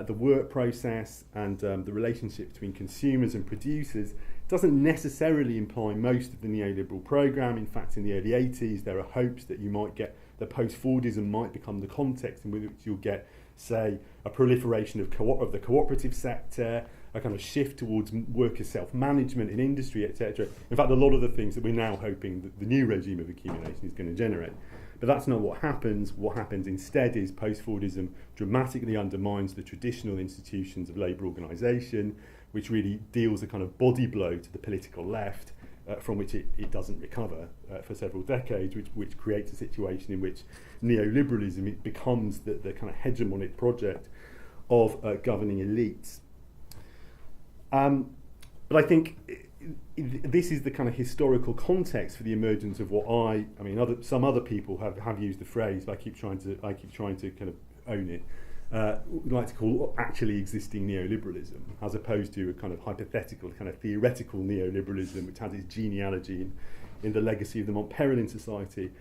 the work process and the relationship between consumers and producers. Doesn't necessarily imply most of the neoliberal programme. In fact, in the early 80s, there are hopes that you might get that post-Fordism might become the context in which you'll get, say, a proliferation of the cooperative sector, a kind of shift towards worker self-management in industry, etc. In fact, a lot of the things that we're now hoping that the new regime of accumulation is going to generate. But that's not what happens. What happens instead is post-Fordism dramatically undermines the traditional institutions of labour organisation, which really deals a kind of body blow to the political left, from which it doesn't recover for several decades, which creates a situation in which neoliberalism becomes the kind of hegemonic project of governing elites. But I think this is the kind of historical context for the emergence of some other people have used the phrase, but I keep trying to kind of own it. We'd like to call actually existing neoliberalism, as opposed to a kind of hypothetical, kind of theoretical neoliberalism, which has its genealogy in the legacy of the Mont Péril Society.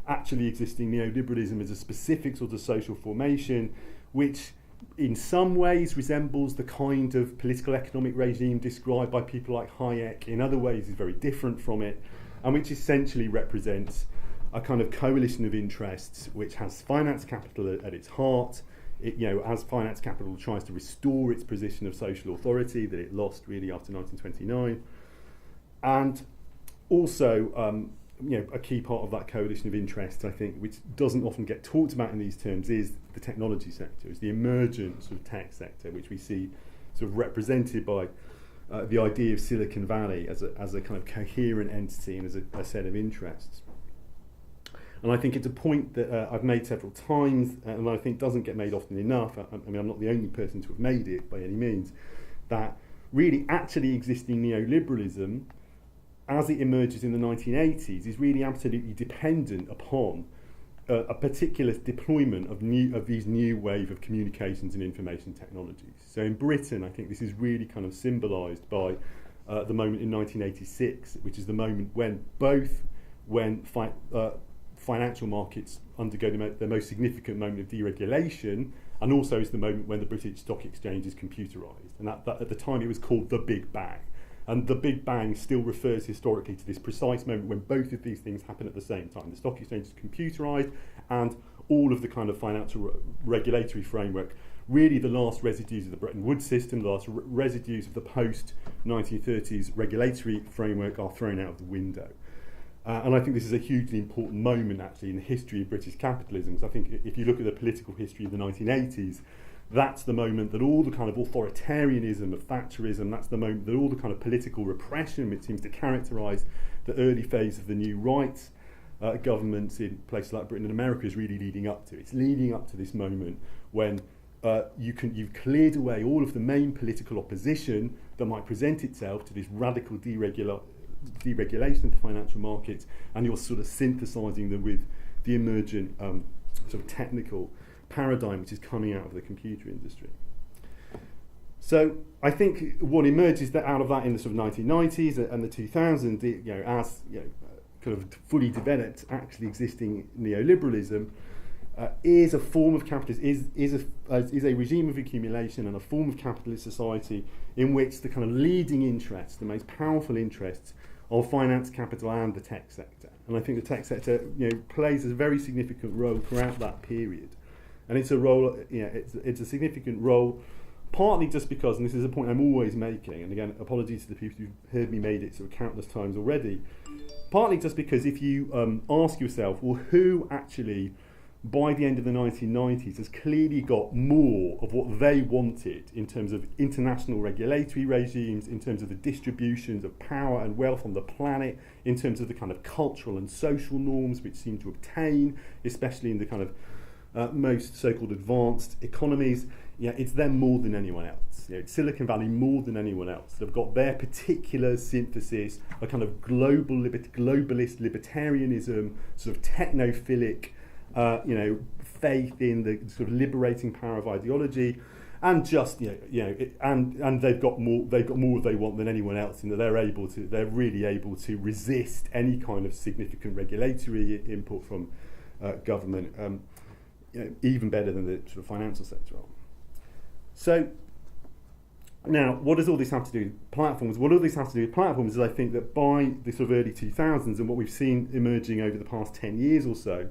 Actually existing neoliberalism is a specific sort of social formation, which in some ways resembles the kind of political economic regime described by people like Hayek. In other ways is very different from it, and which essentially represents a kind of coalition of interests which has finance capital at its heart. As finance capital tries to restore its position of social authority that it lost really after 1929, and also a key part of that coalition of interests, I think, which doesn't often get talked about in these terms, is the technology sector, is the emergent sort of tech sector, which we see sort of represented by the idea of Silicon Valley as a kind of coherent entity and as a set of interests. And I think it's a point that I've made several times, and I think doesn't get made often enough. I mean, I'm not the only person to have made it by any means, that really actually existing neoliberalism, as it emerges in the 1980s, is really absolutely dependent upon a particular deployment of these new wave of communications and information technologies. So in Britain, I think this is really kind of symbolised by the moment in 1986, which is the moment when financial markets undergo the most significant moment of deregulation, and also is the moment when the British Stock Exchange is computerised. And that at the time it was called the Big Bang. And the Big Bang still refers historically to this precise moment when both of these things happen at the same time. The stock exchange is computerised, and all of the kind of financial regulatory framework, really the last residues of the Bretton Woods system, the last residues of the post-1930s regulatory framework are thrown out of the window. And I think this is a hugely important moment actually in the history of British capitalism, because I think if you look at the political history of the 1980s, that's the moment that all the kind of authoritarianism of Thatcherism, that's the moment that all the kind of political repression which seems to characterise the early phase of the new right governments in places like Britain and America is really leading up to. It's leading up to this moment when you've cleared away all of the main political opposition that might present itself to this radical deregulation of the financial markets, and you're sort of synthesising them with the emergent sort of technical paradigm which is coming out of the computer industry. So I think what emerges out of that in the sort of 1990s and the 2000s, as kind of fully developed, actually existing neoliberalism, is a form of capitalism, is a regime of accumulation and a form of capitalist society in which the kind of leading interests, the most powerful interests, of finance, capital, and the tech sector. And I think the tech sector, plays a very significant role throughout that period. And it's a role, it's a significant role, partly just because, and this is a point I'm always making, and again, apologies to the people who've heard me made it sort of countless times already, partly just because if you ask yourself, well, who actually, by the end of the 1990s, has clearly got more of what they wanted in terms of international regulatory regimes, in terms of the distributions of power and wealth on the planet, in terms of the kind of cultural and social norms which seem to obtain, especially in the kind of most so-called advanced economies, it's them more than anyone else. It's Silicon Valley more than anyone else. They've got their particular synthesis, a kind of globalist libertarianism, sort of technophilic, faith in the sort of liberating power of ideology, and just and they've got more they want than anyone else, in that they're really able to resist any kind of significant regulatory input from government. Even better than the sort of financial sector are. So now, what does all this have to do with platforms? What all this has to do with platforms is, I think, that by the sort of early 2000s and what we've seen emerging over the past 10 years or so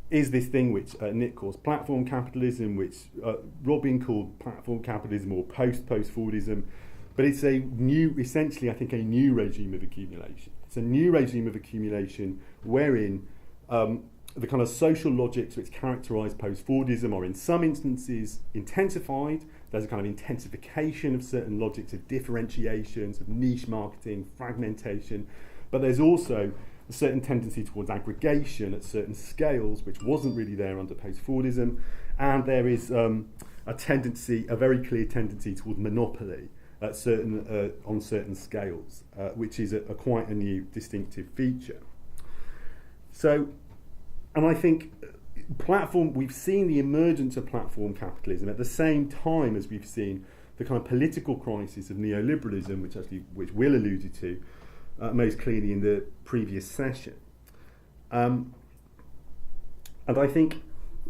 is this thing which Nick calls platform capitalism, which Robin called platform capitalism or post-Fordism, but it's essentially, I think, a new regime of accumulation. It's a new regime of accumulation wherein the kind of social logics which characterise post-Fordism are in some instances intensified. There's a kind of intensification of certain logics of differentiations, of niche marketing, fragmentation, but there's also a certain tendency towards aggregation at certain scales, which wasn't really there under post-Fordism, and there is a very clear tendency towards monopoly at on certain scales, which is quite a new distinctive feature. So, and I think we've seen the emergence of platform capitalism at the same time as we've seen the kind of political crisis of neoliberalism, which Will alluded to most clearly in the previous session. And I think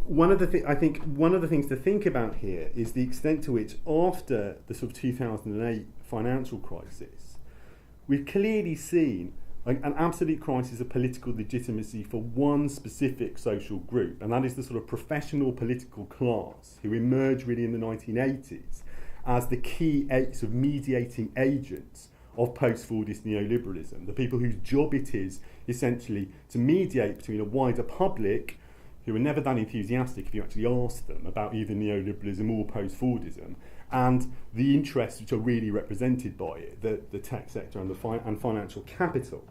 one of the things to think about here is the extent to which, after the sort of 2008 financial crisis, we've clearly seen an absolute crisis of political legitimacy for one specific social group, and that is the sort of professional political class who emerged really in the 1980s as the key sort of mediating agents of post-Fordist neoliberalism, the people whose job it is essentially to mediate between a wider public who are never that enthusiastic if you actually ask them about either neoliberalism or post-Fordism, and the interests which are really represented by it, the tech sector and financial capital.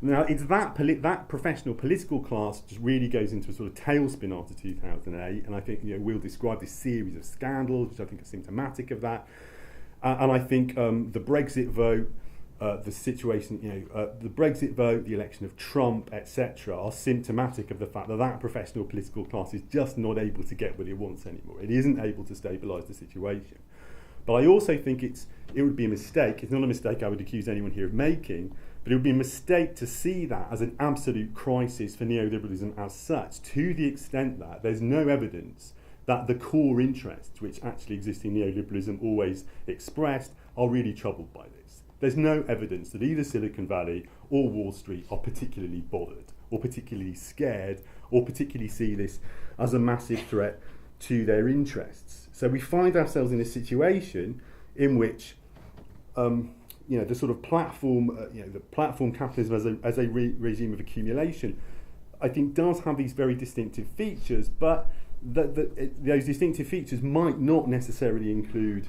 Now, it's that professional political class just really goes into a sort of tailspin after 2008, and I think we'll describe this series of scandals, which I think are symptomatic of that. And I think the Brexit vote, the situation, the Brexit vote, the election of Trump, etc., are symptomatic of the fact that that professional political class is just not able to get what it wants anymore. It isn't able to stabilise the situation. But I also think it would be a mistake. It's not a mistake I would accuse anyone here of making, but it would be a mistake to see that as an absolute crisis for neoliberalism as such, to the extent that there's no evidence that the core interests which actually exist in neoliberalism, always expressed, are really troubled by this. There's no evidence that either Silicon Valley or Wall Street are particularly bothered, or particularly scared, or particularly see this as a massive threat to their interests. So we find ourselves in a situation in which the sort of platform, the platform capitalism as a regime of accumulation, I think does have these very distinctive features, but those distinctive features might not necessarily include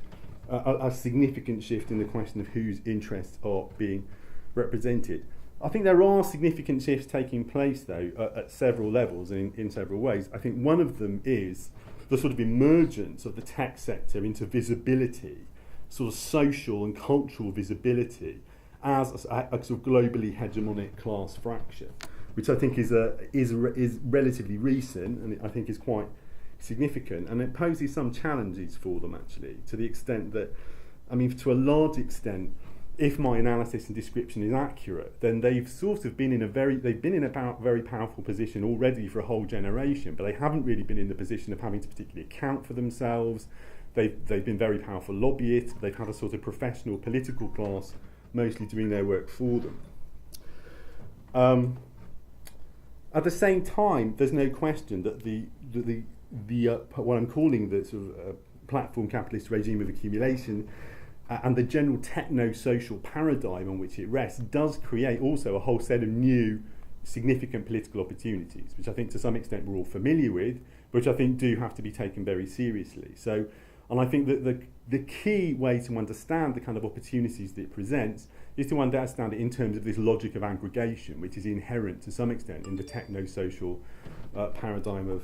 a significant shift in the question of whose interests are being represented. I think there are significant shifts taking place, though, at several levels and in several ways. I think one of them is the sort of emergence of the tech sector into visibility, sort of social and cultural visibility, as a sort of globally hegemonic class fraction, which I think is relatively recent, and I think is quite significant, and it poses some challenges for them, actually, to the extent that, to a large extent, if my analysis and description is accurate, then they've sort of been in a very powerful position already for a whole generation, but they haven't really been in the position of having to particularly account for themselves. They've been very powerful lobbyists. They've had a sort of professional political class mostly doing their work for them. At the same time, there's no question that the what I'm calling the sort of platform capitalist regime of accumulation and the general techno-social paradigm on which it rests does create also a whole set of new significant political opportunities, which I think to some extent we're all familiar with, which I think do have to be taken very seriously. And I think that the key way to understand the kind of opportunities that it presents is to understand it in terms of this logic of aggregation, which is inherent to some extent in the techno-social paradigm of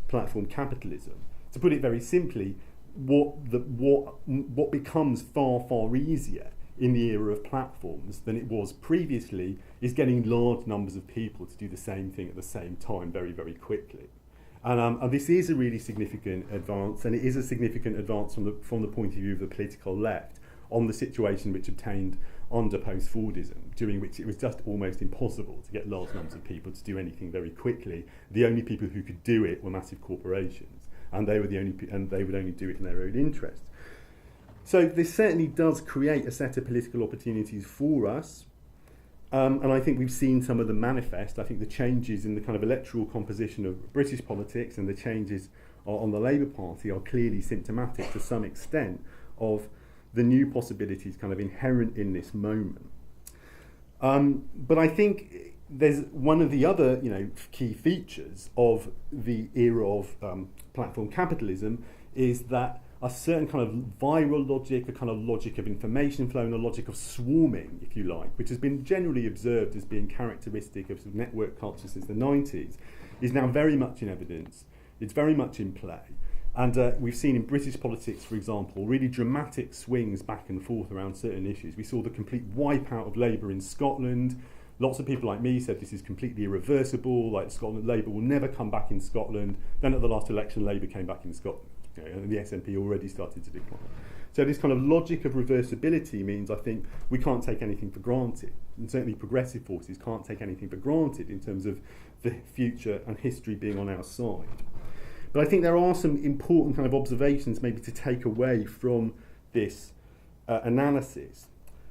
platform capitalism. To put it very simply, what becomes far easier in the era of platforms than it was previously is getting large numbers of people to do the same thing at the same time very, very quickly. And this is a really significant advance, and it is a significant advance from the point of view of the political left on the situation which obtained under post-Fordism, during which it was just almost impossible to get large numbers of people to do anything very quickly. The only people who could do it were massive corporations, and they would only do it in their own interest. So this certainly does create a set of political opportunities for us. And I think we've seen some of them manifest. I think the changes in the kind of electoral composition of British politics and the changes on the Labour Party are clearly symptomatic to some extent of the new possibilities kind of inherent in this moment. But I think there's one of the other key features of the era of platform capitalism is that a certain kind of viral logic, a kind of logic of information flow, and a logic of swarming, if you like, which has been generally observed as being characteristic of, sort of network culture since the 90s, is now very much in evidence. It's very much in play. And we've seen in British politics, for example, really dramatic swings back and forth around certain issues. We saw the complete wipeout of Labour in Scotland. Lots of people like me said this is completely irreversible, like Labour will never come back in Scotland. Then at the last election, Labour came back in Scotland. And the SNP already started to decline. So this kind of logic of reversibility means I think we can't take anything for granted, and certainly progressive forces can't take anything for granted in terms of the future and history being on our side. But I think there are some important kind of observations maybe to take away from this analysis.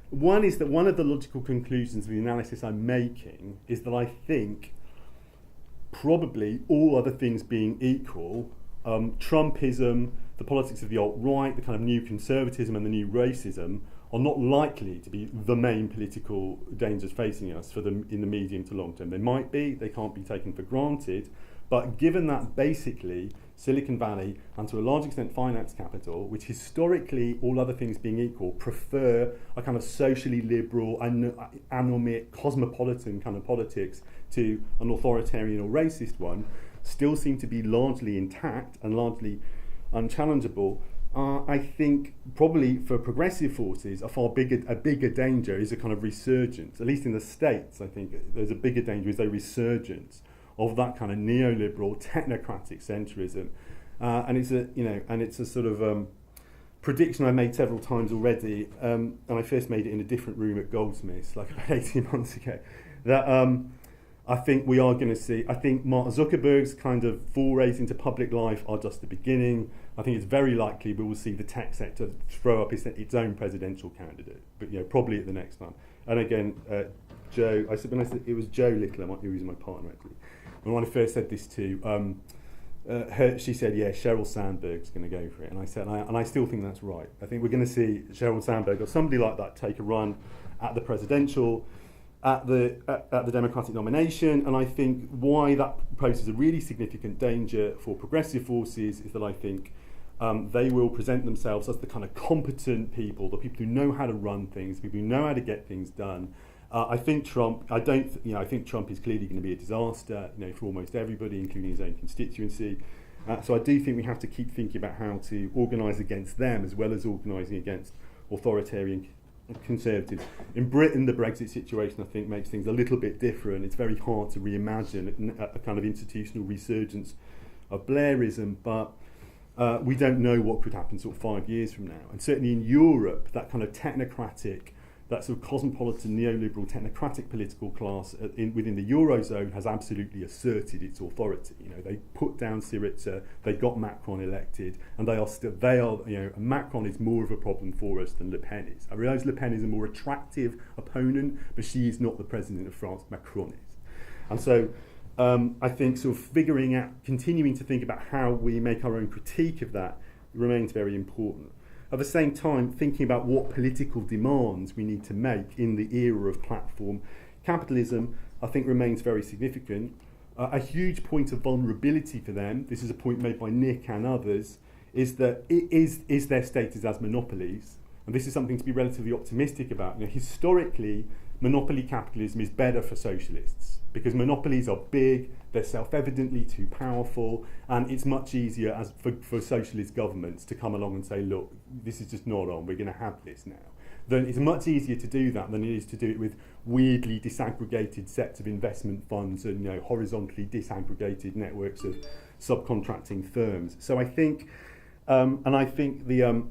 One is that one of the logical conclusions of the analysis I'm making is that I think probably all other things being equal, Trumpism, the politics of the alt-right, the kind of new conservatism and the new racism are not likely to be the main political dangers facing us in the medium to long term. They might be, they can't be taken for granted, but given that basically Silicon Valley, and to a large extent finance capital, which historically, all other things being equal, prefer a kind of socially liberal, anomic, cosmopolitan kind of politics to an authoritarian or racist one, still seem to be largely intact and largely unchallengeable. I think probably for progressive forces, a bigger danger is a kind of resurgence. At least in the States, I think there's a bigger danger is a resurgence of that kind of neoliberal technocratic centrism, and it's a sort of prediction I made several times already, and I first made it in a different room at Goldsmiths, like about 18 months ago. That I think we are going to see. I think Mark Zuckerberg's kind of forays into public life are just the beginning. I think it's very likely we will see the tech sector throw up its own presidential candidate, but probably at the next time. And again, Joe, when I said it was Joe Little, who was my partner actually. When I first said this to she said, "Yeah, Sheryl Sandberg's going to go for it," and I said, and I still think that's right. I think we're going to see Sheryl Sandberg or somebody like that take a run at the presidential. At the Democratic nomination, and I think why that poses a really significant danger for progressive forces is that I think they will present themselves as the kind of competent people, the people who know how to run things, people who know how to get things done. I think Trump. I think Trump is clearly going to be a disaster, for almost everybody, including his own constituency. So I do think we have to keep thinking about how to organise against them as well as organising against authoritarian conservatives. In Britain, the Brexit situation, I think, makes things a little bit different. It's very hard to reimagine a kind of institutional resurgence of Blairism, but we don't know what could happen sort of 5 years from now. And certainly in Europe, that kind of technocratic, that sort of cosmopolitan, neoliberal, technocratic political class within the Eurozone has absolutely asserted its authority. They put down Syriza, they got Macron elected, and Macron is more of a problem for us than Le Pen is. I realise Le Pen is a more attractive opponent, but she is not the president of France, Macron is. And so I think sort of continuing to think about how we make our own critique of that remains very important. At the same time, thinking about what political demands we need to make in the era of platform capitalism, I think remains very significant. A huge point of vulnerability for them, this is a point made by Nick and others, is that is their status as monopolies. And this is something to be relatively optimistic about. Historically, monopoly capitalism is better for socialists because monopolies are big, they're self-evidently too powerful, and it's much easier for socialist governments to come along and say, look, this is just not on, we're going to have this now. Then it's much easier to do that than it is to do it with weirdly disaggregated sets of investment funds and horizontally disaggregated networks of subcontracting firms. So I think, I think the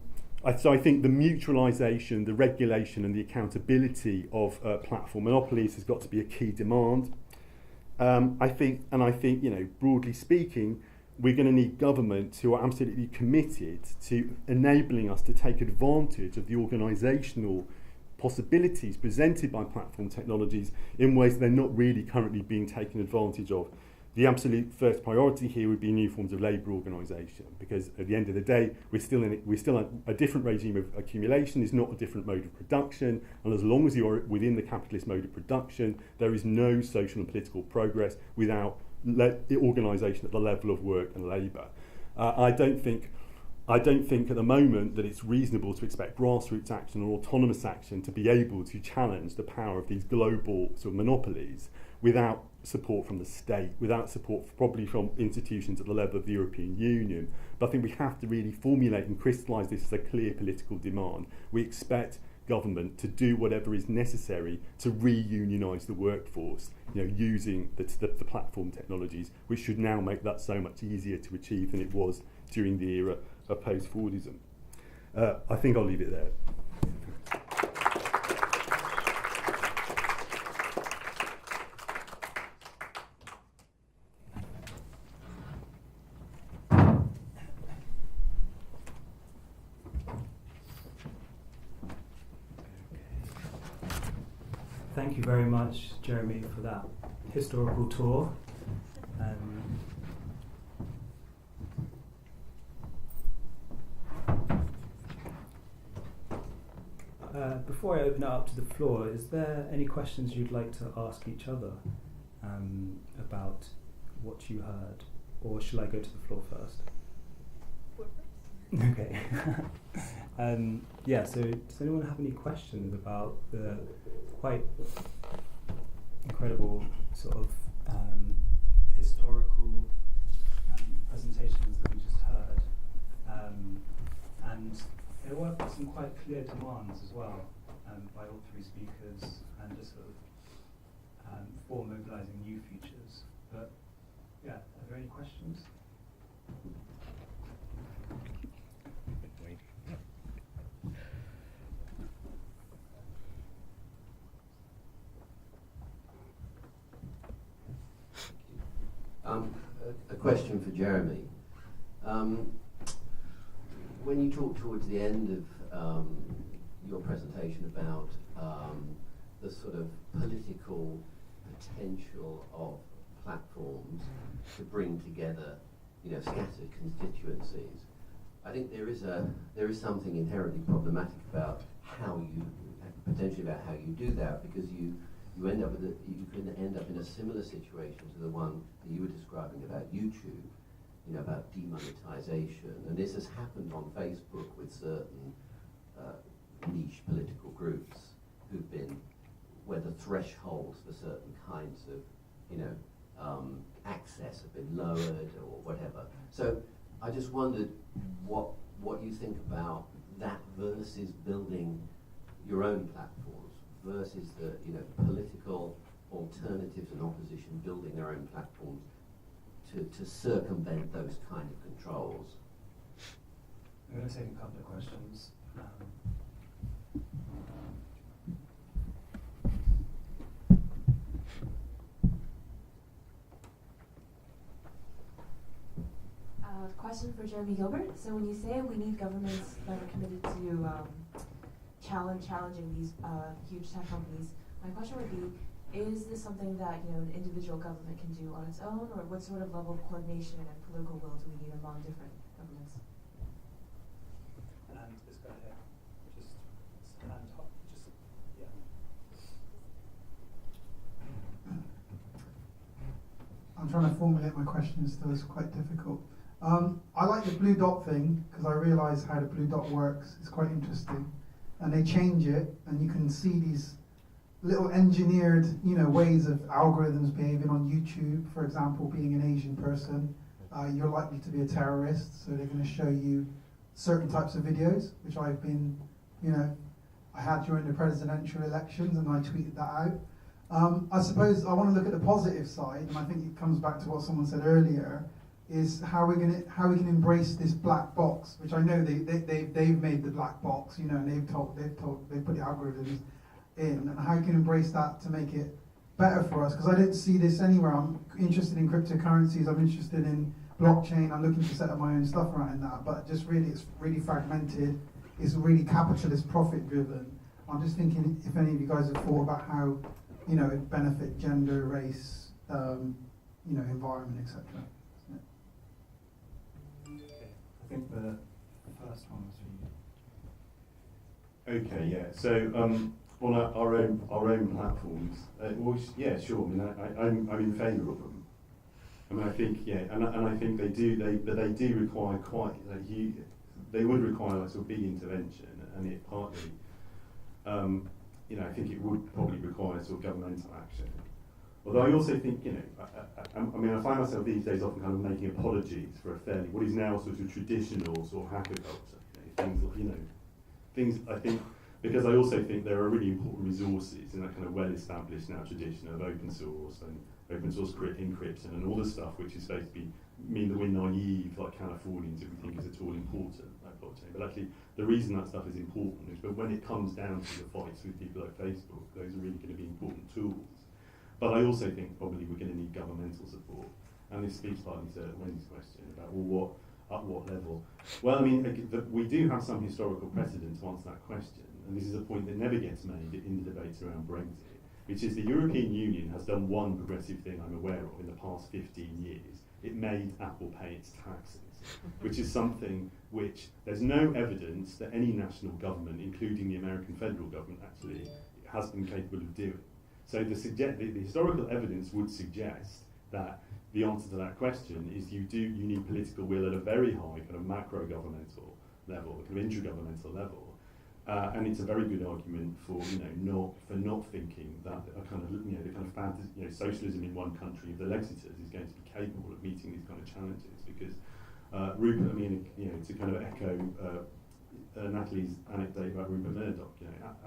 mutualisation, the regulation, and the accountability of platform monopolies has got to be a key demand. I think, broadly speaking, we're going to need governments who are absolutely committed to enabling us to take advantage of the organisational possibilities presented by platform technologies in ways they're not really currently being taken advantage of. The absolute first priority here would be new forms of labour organisation, because at the end of the day, we're still a different regime of accumulation, is not a different mode of production, and as long as you're within the capitalist mode of production, there is no social and political progress without organisation at the level of work and labour. I don't think at the moment that it's reasonable to expect grassroots action or autonomous action to be able to challenge the power of these global sort of monopolies without support from the state, without support probably from institutions at the level of the European Union. But I think we have to really formulate and crystallise this as a clear political demand. We expect government to do whatever is necessary to reunionise the workforce, using the platform technologies, which should now make that so much easier to achieve than it was during the era of post-Fordism. I think I'll leave it there. Thank you very much, Jeremy, for that historical tour. Before I open it up to the floor, is there any questions you'd like to ask each other about what you heard? or shall I go to the floor first? Okay. Yeah, so does anyone have any questions about the quite incredible sort of historical presentations that we just heard? And there were some quite clear demands as well by all three speakers, and just sort of for mobilising new futures. But yeah, are there any questions? A question for Jeremy. When you talk towards the end of your presentation about the sort of political potential of platforms to bring together, scattered constituencies, I think there is something inherently problematic about how you do that, because you can end up in a similar situation to the one that you were describing about YouTube, about demonetization. And this has happened on Facebook with certain niche political groups who've been, where the thresholds for certain kinds of, access have been lowered or whatever. So I just wondered what you think about that versus building your own platforms versus the political alternatives and opposition building their own platforms to circumvent those kind of controls. I'm going to take a couple of questions. Question for Jeremy Gilbert. So when you say we need governments that are committed to challenging these huge tech companies, my question would be, is this something that an individual government can do on its own, or what sort of level of coordination and political will do we need among different governments? And this guy here, just stand up, yeah. I'm trying to formulate my question still, it's quite difficult. I like the blue dot thing because I realise how the blue dot works. It's quite interesting. And they change it, and you can see these little engineered, ways of algorithms behaving on YouTube. For example, being an Asian person, you're likely to be a terrorist, so they're going to show you certain types of videos, which I've been, I had during the presidential elections, and I tweeted that out. I suppose I want to look at the positive side, and I think it comes back to what someone said earlier, is how we can embrace this black box, which I know they've made the black box, and they've put the algorithms in, and how you can embrace that to make it better for us. Because I don't see this anywhere. I'm interested in cryptocurrencies. I'm interested in blockchain. I'm looking to set up my own stuff around that. But just really, it's really fragmented. It's really capitalist, profit driven. I'm just thinking if any of you guys have thought about how, it benefit gender, race, environment, etc. I think the first one was for you. Okay, yeah. So on our own platforms, yeah, sure. I mean, I'm in favour of them. I mean, I think and I think they do require quite they would require a sort of big intervention, and it partly, I think it would probably require sort of governmental action. Although I also think, I find myself these days often kind of making apologies for what is now sort of traditional sort of hacker culture. Things I think, because I also think there are really important resources in that kind of well-established now tradition of open source and open source encryption and all the stuff which is supposed to mean that we're naive like Californians if we think it's at all important, like blockchain. But actually, the reason that stuff is important is that when it comes down to the fights with people like Facebook, those are really going to be important tools. But I also think probably we're going to need governmental support. And this speaks partly to Wendy's question about, at what level? Well, I mean, we do have some historical precedent to answer that question, and this is a point that never gets made in the debates around Brexit, which is the European Union has done one progressive thing I'm aware of in the past 15 years. It made Apple pay its taxes, which is something which there's no evidence that any national government, including the American federal government, actually has been capable of doing. So the historical evidence would suggest that the answer to that question is you need political will at a very high kind of macro governmental level, kind of intragovernmental level. And it's a very good argument for not thinking that a kind of the kind of fantasy, socialism in one country of the Lexiters is going to be capable of meeting these kind of challenges, because Rupert, to kind of echo Natalie's anecdote about Rupert Murdoch,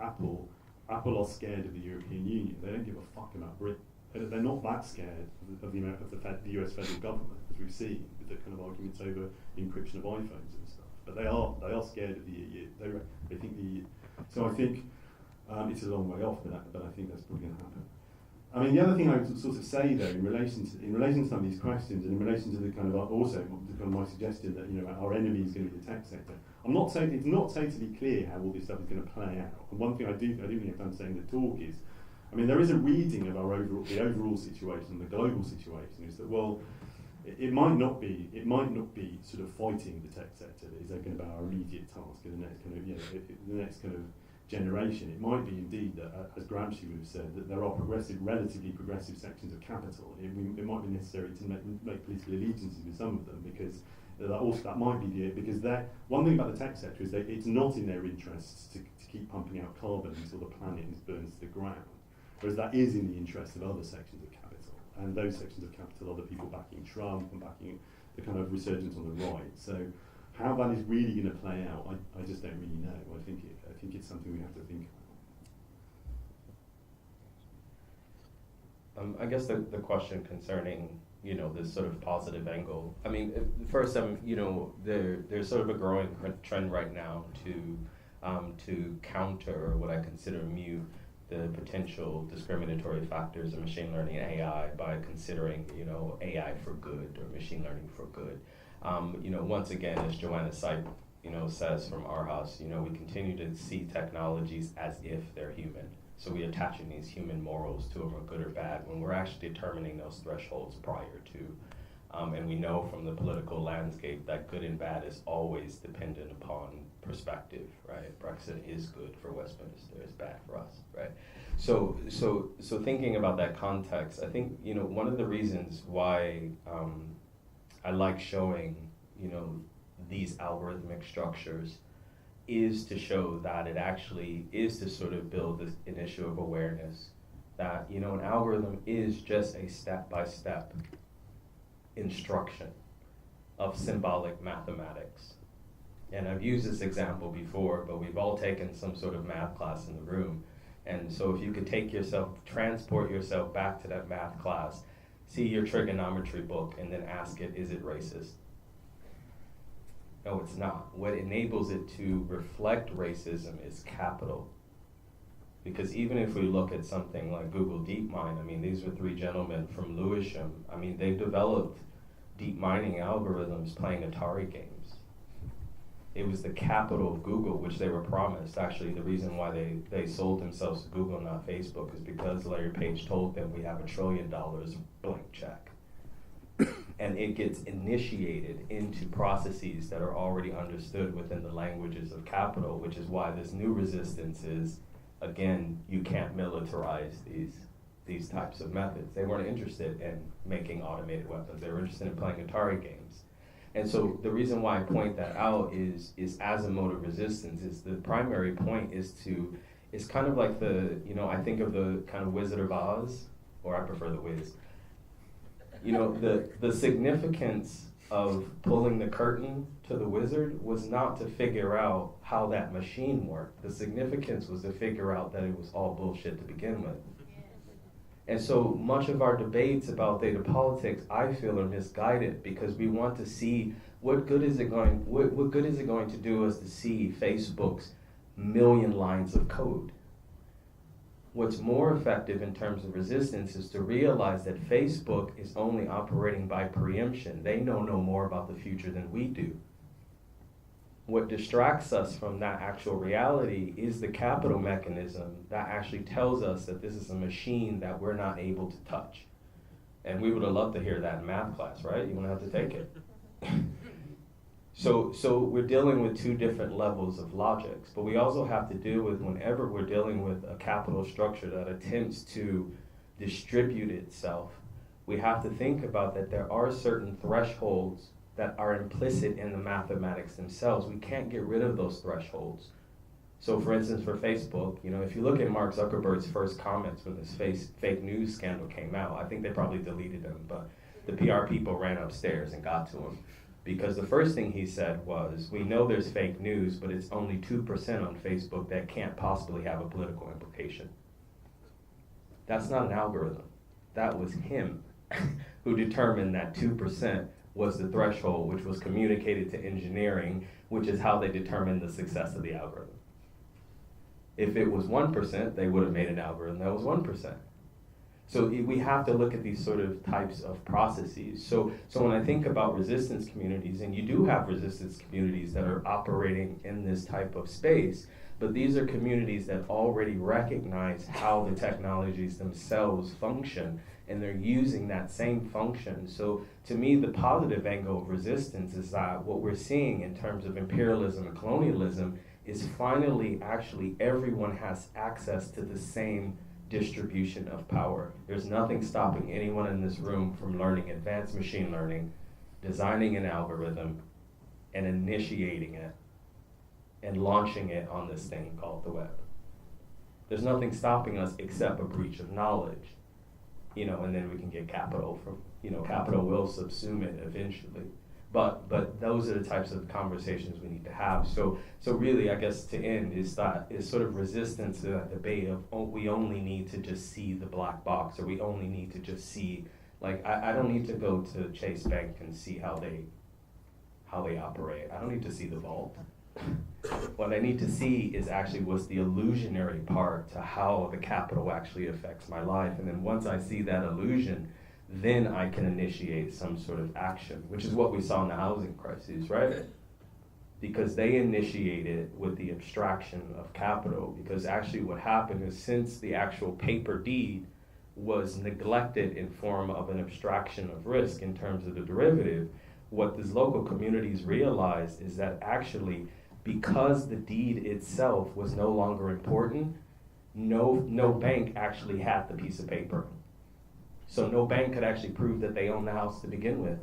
Apple are scared of the European Union. They don't give a fuck about Britain. They're not that scared of the US federal government, as we've seen with the kind of arguments over the encryption of iPhones and stuff. But they are scared of the EU. They think the EU. So I think it's a long way off, but I think that's probably going to happen. I mean, the other thing I would sort of say though, in relation to some of these questions, and in relation to the kind of also the kind of my suggestion that our enemy is going to be the tech sector. I'm not saying it's not totally clear how all this stuff is going to play out. And one thing I do think I've done saying in the talk is, I mean, there is a reading of the overall situation, the global situation, is that it might not be sort of fighting the tech sector that is going to be our immediate task in the next kind of generation. It might be indeed that, as Gramsci would have said, that there are relatively progressive sections of capital. It might be necessary to make political allegiances with some of them, because that might be because one thing about the tech sector is that it's not in their interests to keep pumping out carbon until the planet burns to the ground, whereas that is in the interest of other sections of capital, and those sections of capital are the people backing Trump and backing the kind of resurgence on the right. So how that is really going to play out, I just don't really know. I think it's something we have to think about. I guess the question concerning this sort of positive angle. I mean, first, there's sort of a growing trend right now to counter what I consider mute the potential discriminatory factors of machine learning and AI by considering AI for good or machine learning for good. Once again, as Joanna Sipe says from Aarhus, we continue to see technologies as if they're human. So we attaching these human morals to them, or good or bad, when we're actually determining those thresholds prior to. And we know from the political landscape that good and bad is always dependent upon perspective, right? Brexit is good for Westminster, is bad for us, right? So thinking about that context, I think one of the reasons why I like showing these algorithmic structures is to show that it actually is to sort of build an issue of awareness that an algorithm is just a step-by-step instruction of symbolic mathematics. And I've used this example before, but we've all taken some sort of math class in the room. And so if you could transport yourself back to that math class, see your trigonometry book, and then ask it, is it racist? No, it's not. What enables it to reflect racism is capital. Because even if we look at something like Google DeepMind, I mean, these were three gentlemen from Lewisham. I mean, they developed deep mining algorithms playing Atari games. It was the capital of Google, which they were promised. Actually, the reason why they sold themselves to Google, not Facebook, is because Larry Page told them, we have $1 trillion blank check. And it gets initiated into processes that are already understood within the languages of capital, which is why this new resistance is, again, you can't militarize these types of methods. They weren't interested in making automated weapons. They were interested in playing Atari games. And so the reason why I point that out is as a mode of resistance, is the primary point is kind of like I think of the kind of Wizard of Oz, or I prefer the Wiz. The significance of pulling the curtain to the wizard was not to figure out how that machine worked. The significance was to figure out that it was all bullshit to begin with. And so much of our debates about data politics, I feel, are misguided, because we want to see what good is it going to do us to see Facebook's million lines of code. What's more effective in terms of resistance is to realize that Facebook is only operating by preemption. They know no more about the future than we do. What distracts us from that actual reality is the capital mechanism that actually tells us that this is a machine that we're not able to touch. And we would have loved to hear that in math class, right? You wouldn't have to take it. So we're dealing with two different levels of logics, but we also have to deal with, whenever we're dealing with a capital structure that attempts to distribute itself, we have to think about that there are certain thresholds that are implicit in the mathematics themselves. We can't get rid of those thresholds. So for instance, for Facebook, if you look at Mark Zuckerberg's first comments when this fake news scandal came out, I think they probably deleted them, but the PR people ran upstairs and got to him. Because the first thing he said was, we know there's fake news, but it's only 2% on Facebook that can't possibly have a political implication. That's not an algorithm. That was him who determined that 2% was the threshold, which was communicated to engineering, which is how they determined the success of the algorithm. If it was 1%, they would have made an algorithm that was 1%. So we have to look at these sort of types of processes. So when I think about resistance communities, and you do have resistance communities that are operating in this type of space, but these are communities that already recognize how the technologies themselves function, and they're using that same function. So to me, the positive angle of resistance is that what we're seeing in terms of imperialism and colonialism is finally actually everyone has access to the same distribution of power. There's nothing stopping anyone in this room from learning advanced machine learning, designing an algorithm, and initiating it, and launching it on this thing called the web. There's nothing stopping us except a breach of knowledge, and then we can get capital from, capital will subsume it eventually. But those are the types of conversations we need to have. So really, I guess to end is sort of resistance to that debate of we only need to just see the black box, or we only need to just see, like I don't need to go to Chase Bank and see how they operate. I don't need to see the vault. What I need to see is actually what's the illusionary part to how the capital actually affects my life. And then once I see that illusion, then I can initiate some sort of action, which is what we saw in the housing crisis, right? Because they initiated with the abstraction of capital, because actually what happened is since the actual paper deed was neglected in form of an abstraction of risk in terms of the derivative, what these local communities realized is that actually because the deed itself was no longer important, no bank actually had the piece of paper. So no bank could actually prove that they owned the house to begin with.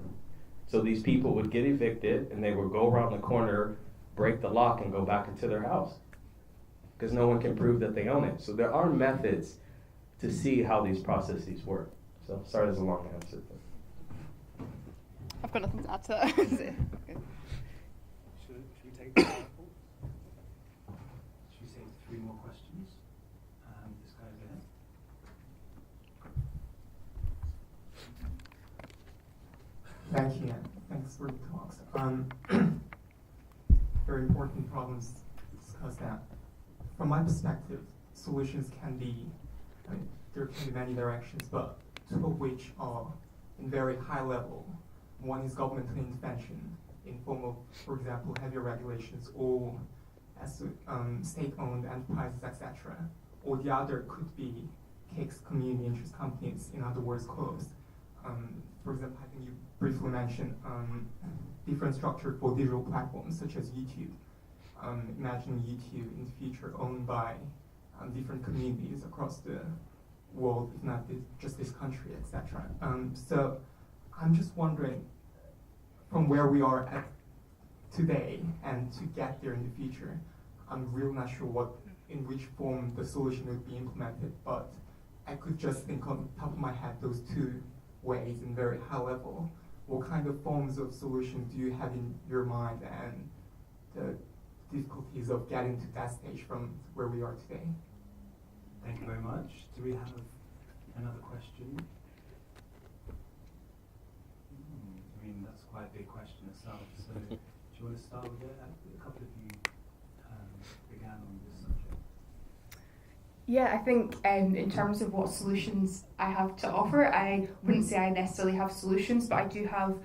So these people would get evicted and they would go around the corner, break the lock, and go back into their house because no one can prove that they own it. So there are methods to see how these processes work. So sorry, there's a long answer. I've got nothing to add to that. Should we take the Should we take 3 more questions? This guy over here. Thank you. Thanks for the talks. Very important problems to discuss that. From my perspective, solutions can be, there can be many directions, but 2 of which are in very high level. One is governmental intervention in form of, for example, heavier regulations or as state-owned enterprises, etc. Or the other could be KICS, community interest companies, in other words, closed. For example, I think you briefly mentioned different structure for digital platforms such as YouTube. Imagining YouTube in the future owned by different communities across the world, if not just this country, etc. So I'm just wondering, from where we are at today and to get there in the future, I'm really not sure in which form the solution would be implemented, but I could just think on top of my head those 2 ways in very high level. What kind of forms of solutions do you have in your mind, and the difficulties of getting to that stage from where we are today? Thank you very much. Do we have another question? I mean, that's quite a big question itself. So do you want to start with it? A couple of you began on this subject. Yeah, I think in terms of what solutions I have to offer, I wouldn't say I necessarily have solutions, but I do have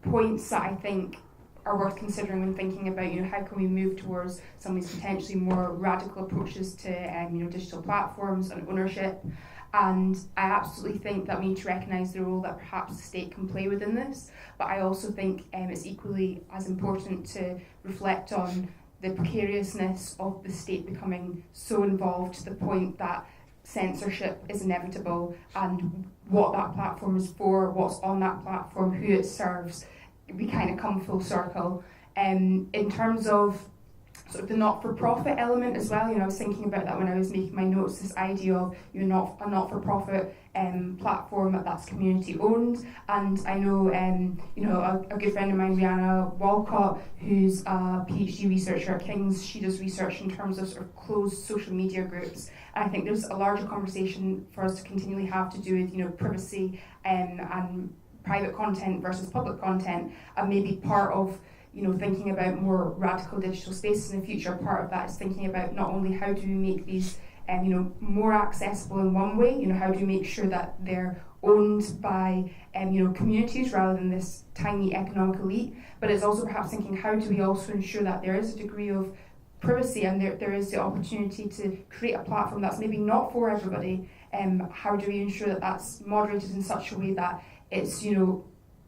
points that I think are worth considering when thinking about, how can we move towards some of these potentially more radical approaches to, digital platforms and ownership. And I absolutely think that we need to recognise the role that perhaps the state can play within this, but I also think it's equally as important to reflect on the precariousness of the state becoming so involved to the point that censorship is inevitable, and what that platform is for, what's on that platform, who it serves, we kind of come full circle. In terms of sort of the not-for-profit element as well, I was thinking about that when I was making my notes, this idea of a not-for-profit platform that's community-owned. And I know, a good friend of mine, Rihanna Walcott, who's a PhD researcher at King's, she does research in terms of sort of closed social media groups. And I think there's a larger conversation for us to continually have to do with, privacy and private content versus public content, and maybe part of thinking about more radical digital spaces in the future. Part of that is thinking about not only how do we make these more accessible in one way, how do we make sure that they're owned by communities rather than this tiny economic elite, but it's also perhaps thinking how do we also ensure that there is a degree of privacy and there is the opportunity to create a platform that's maybe not for everybody. How do we ensure that that's moderated in such a way that it's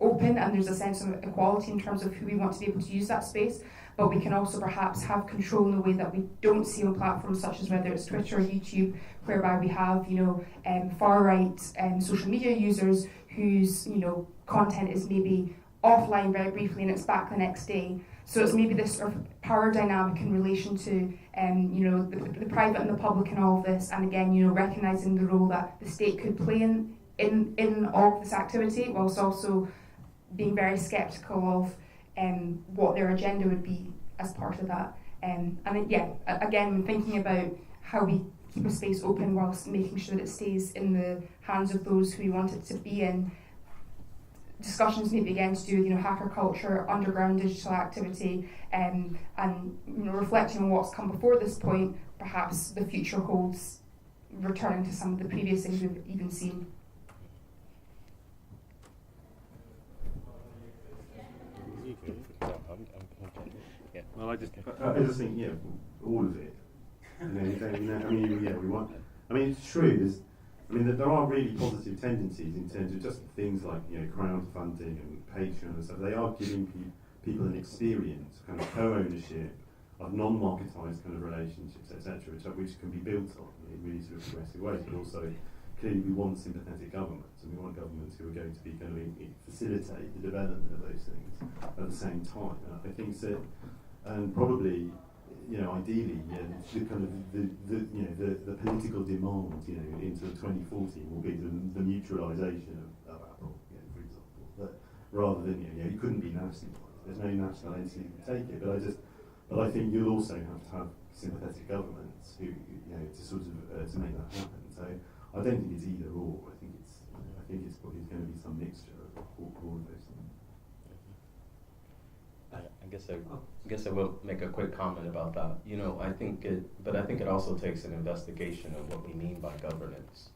open and there's a sense of equality in terms of who we want to be able to use that space, but we can also perhaps have control in a way that we don't see on platforms such as whether it's Twitter or YouTube, whereby we have far-right social media users whose content is maybe offline very briefly and it's back the next day. So it's maybe this sort of power dynamic in relation to the private and the public in all of this, and again recognising the role that the state could play in all of this activity, whilst also being very sceptical of what their agenda would be as part of that. Again, thinking about how we keep a space open whilst making sure that it stays in the hands of those who we want it to be in. Discussions maybe again to do with hacker culture, underground digital activity, and reflecting on what's come before this point. Perhaps the future holds returning to some of the previous things we've even seen. Well, I just think, all of it. We want. It's true. That there are really positive tendencies in terms of just things like crowdfunding and Patreon and stuff. They are giving people an experience, kind of co-ownership of non-marketized kind of relationships, etc., which can be built on in really sort of progressive ways. But also, clearly, we want sympathetic governments, and we want governments who are going to be going to facilitate the development of those things at the same time. And I think that, and probably, ideally, the kind of the political demand, into 2040 will be the neutralisation of Apple, for example. But rather than it couldn't be nationalised. There's no national entity that can take it. But I think you'll also have to have sympathetic governments who to sort of to make that happen. So I don't think it's either or. I think it's probably going to be some mixture of all of those things. I guess I will make a quick comment about that. I think it also takes an investigation of what we mean by governance.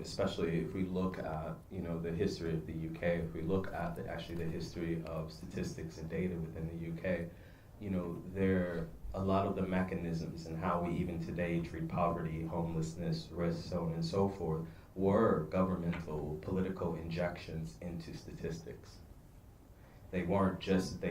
Especially if we look at the history of the UK, if we look at the history of statistics and data within the UK, there a lot of the mechanisms and how we even today treat poverty, homelessness, risk, so on and so forth, were governmental political injections into statistics. They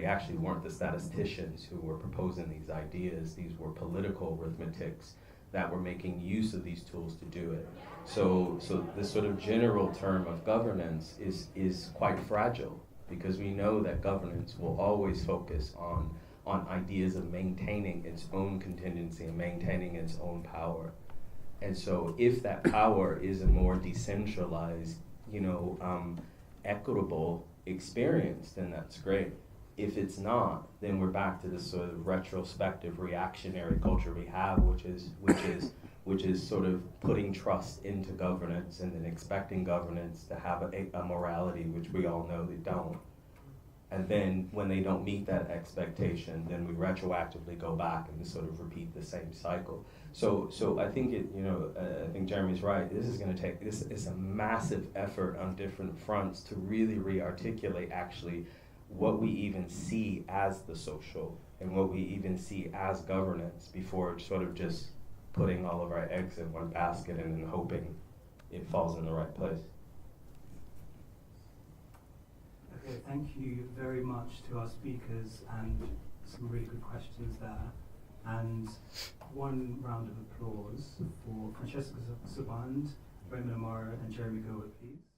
actually weren't the statisticians who were proposing these ideas. These were political arithmetics that were making use of these tools to do it. So this sort of general term of governance is quite fragile, because we know that governance will always focus on ideas of maintaining its own contingency and maintaining its own power. And so if that power is a more decentralized, equitable experience, then that's great. If it's not, then we're back to this sort of retrospective reactionary culture we have, which is sort of putting trust into governance and then expecting governance to have a morality, which we all know they don't. And then when they don't meet that expectation, then we retroactively go back and sort of repeat the same cycle. So I think I think Jeremy's right. This is going to take it's a massive effort on different fronts to really re-articulate actually what we even see as the social and what we even see as governance before sort of just putting all of our eggs in one basket and then hoping it falls in the right place. Okay, thank you very much to our speakers, and some really good questions there. And one round of applause for Francesca Sobande, Ramon Amaro, and Jeremy Gilbert, please.